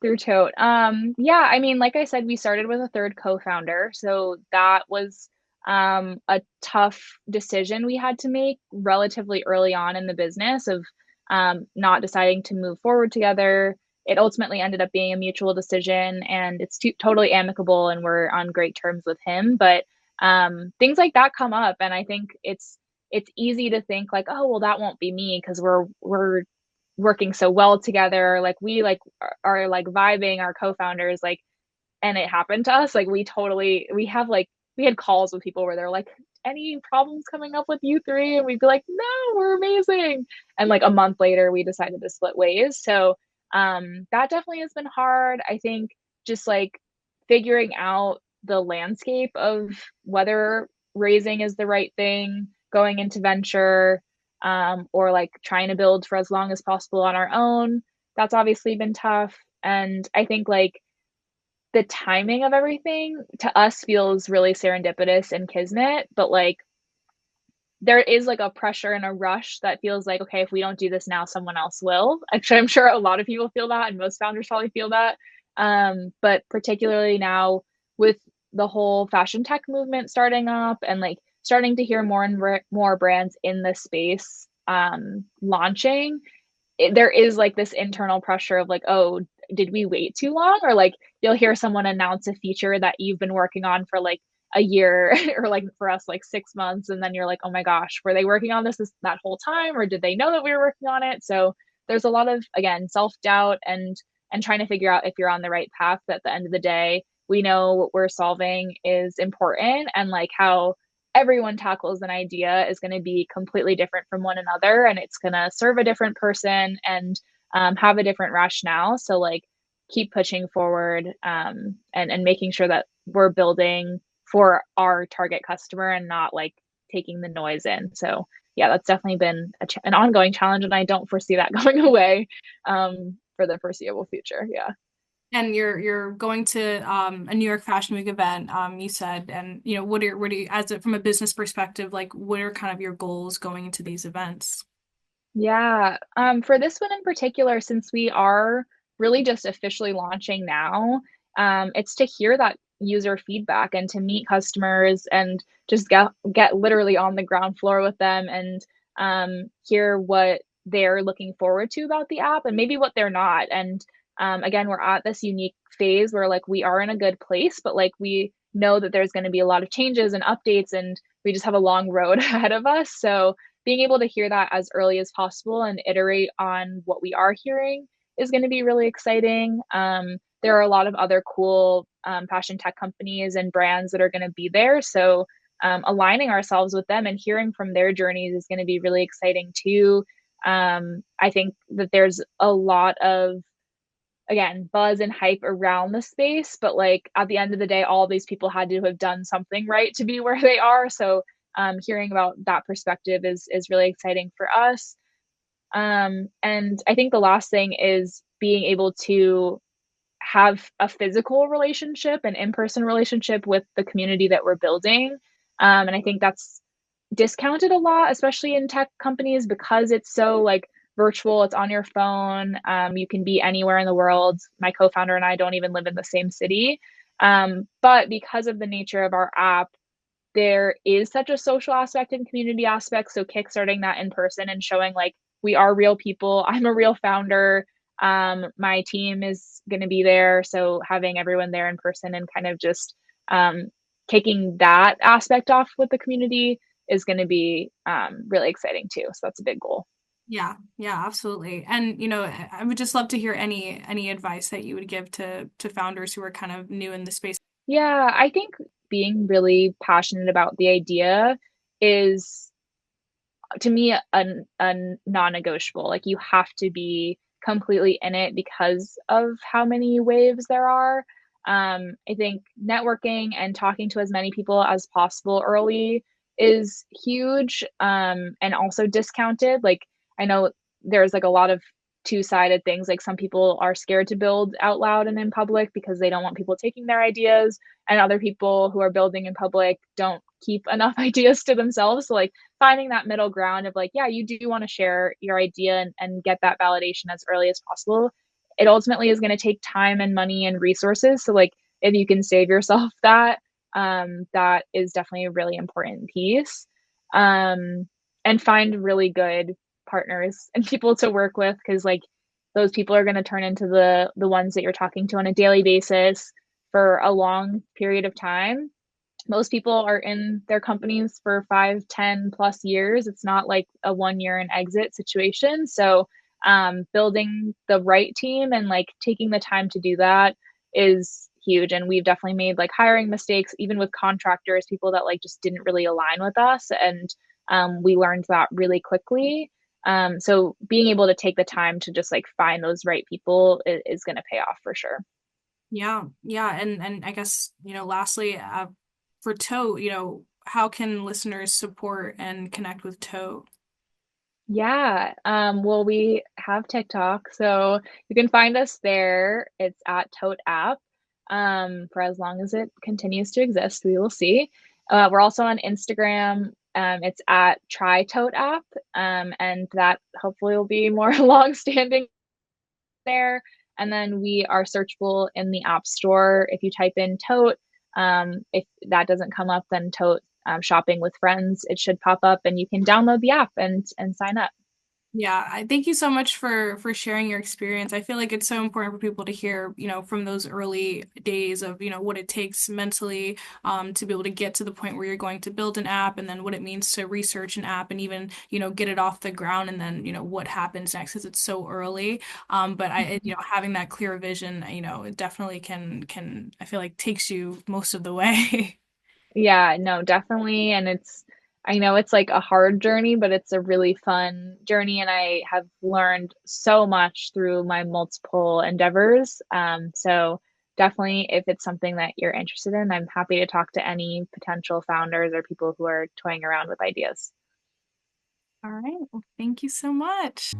Through Tote. Yeah, I mean, like I said, we started with a third co-founder, so that was a tough decision we had to make relatively early on in the business of not deciding to move forward together. It ultimately ended up being a mutual decision, and it's totally amicable, and we're on great terms with him. But things like that come up, and I think it's easy to think like, oh, well, that won't be me because we're working so well together, like we like are like vibing, our co-founders, like, and it happened to us, like we have like we had calls with people where they're like, any problems coming up with you three, and we'd be like, no, we're amazing, and like a month later we decided to split ways. So that definitely has been hard. I think just like figuring out the landscape of whether raising is the right thing, going into venture, or like trying to build for as long as possible on our own. That's obviously been tough. And I think like the timing of everything to us feels really serendipitous and kismet, but like there is like a pressure and a rush that feels like, okay, if we don't do this now, someone else will. Actually, I'm sure a lot of people feel that, and most founders probably feel that. But particularly now with the whole fashion tech movement starting up and like starting to hear more and more brands in this space launching, there is like this internal pressure of like, oh, did we wait too long? Or like you'll hear someone announce a feature that you've been working on for like a year or like for us like 6 months, and then you're like, oh my gosh, were they working on that whole time, or did they know that we were working on it? So there's a lot of, again, self-doubt and trying to figure out if you're on the right path. But at the end of the day, we know what we're solving is important, and like how everyone tackles an idea is going to be completely different from one another, and it's going to serve a different person and have a different rationale. So like keep pushing forward, and making sure that we're building for our target customer and not like taking the noise in. So yeah, that's definitely been an ongoing challenge, and I don't foresee that going away for the foreseeable future. Yeah. And you're going to a New York Fashion Week event, you said, and what are you, as a, from a business perspective, like what are kind of your goals going into these events? Yeah. For this one in particular, since we are really just officially launching now, it's to hear that user feedback and to meet customers and just get literally on the ground floor with them and hear what they're looking forward to about the app and maybe what they're not. And again, we're at this unique phase where like we are in a good place, but like we know that there's going to be a lot of changes and updates, and we just have a long road ahead of us. So being able to hear that as early as possible and iterate on what we are hearing is going to be really exciting. There are a lot of other cool fashion tech companies and brands that are going to be there. So aligning ourselves with them and hearing from their journeys is going to be really exciting too. I think that there's a lot of, again, buzz and hype around the space, but like at the end of the day, all of these people had to have done something right to be where they are. So hearing about that perspective is really exciting for us. And I think the last thing is being able to have a physical relationship, an in-person relationship with the community that we're building. And I think that's discounted a lot, especially in tech companies, because it's so like virtual. It's on your phone. You can be anywhere in the world. My co-founder and I don't even live in the same city. But because of the nature of our app, there is such a social aspect and community aspect. So kickstarting that in person and showing like we are real people. I'm a real founder. My team is going to be there. So having everyone there in person and kind of just taking that aspect off with the community is going to be really exciting too. So that's a big goal. Yeah, yeah, absolutely. And I would just love to hear any advice that you would give to founders who are kind of new in the space. Yeah, I think being really passionate about the idea is, to me, a non-negotiable. Like you have to be completely in it because of how many waves there are. I think networking and talking to as many people as possible early is huge, and also discounted. Like I know there's like a lot of two-sided things. Like some people are scared to build out loud and in public because they don't want people taking their ideas, and other people who are building in public don't keep enough ideas to themselves. So like finding that middle ground of like, yeah, you do want to share your idea and get that validation as early as possible. It ultimately is going to take time and money and resources. So like if you can save yourself that, that is definitely a really important piece. And find really good partners and people to work with, because like those people are going to turn into the ones that you're talking to on a daily basis for a long period of time. Most people are in their companies for 5, 10 plus years. It's not like a 1 year and exit situation. So building the right team and like taking the time to do that is huge. And we've definitely made like hiring mistakes, even with contractors, people that like just didn't really align with us. And we learned that really quickly. So being able to take the time to just like find those right people is going to pay off for sure. Yeah, yeah, and I guess lastly, for Tote, how can listeners support and connect with Tote? Yeah. Well, we have TikTok, so you can find us there. It's at Tote App. For as long as it continues to exist, we will see. We're also on Instagram. It's at Try Tote App. And that hopefully will be more long-standing there. And then we are searchable in the App Store. If you type in Tote, if that doesn't come up, then Tote shopping with friends, it should pop up, and you can download the app and sign up. Yeah, I thank you so much for sharing your experience. I feel like it's so important for people to hear, from those early days of, what it takes mentally to be able to get to the point where you're going to build an app, and then what it means to research an app and even, get it off the ground, and then, what happens next because it's so early. But having that clear vision, it definitely can I feel like takes you most of the way. Yeah, no, definitely. And I know it's like a hard journey, but it's a really fun journey. And I have learned so much through my multiple endeavors. So definitely, if it's something that you're interested in, I'm happy to talk to any potential founders or people who are toying around with ideas. All right. Well, thank you so much.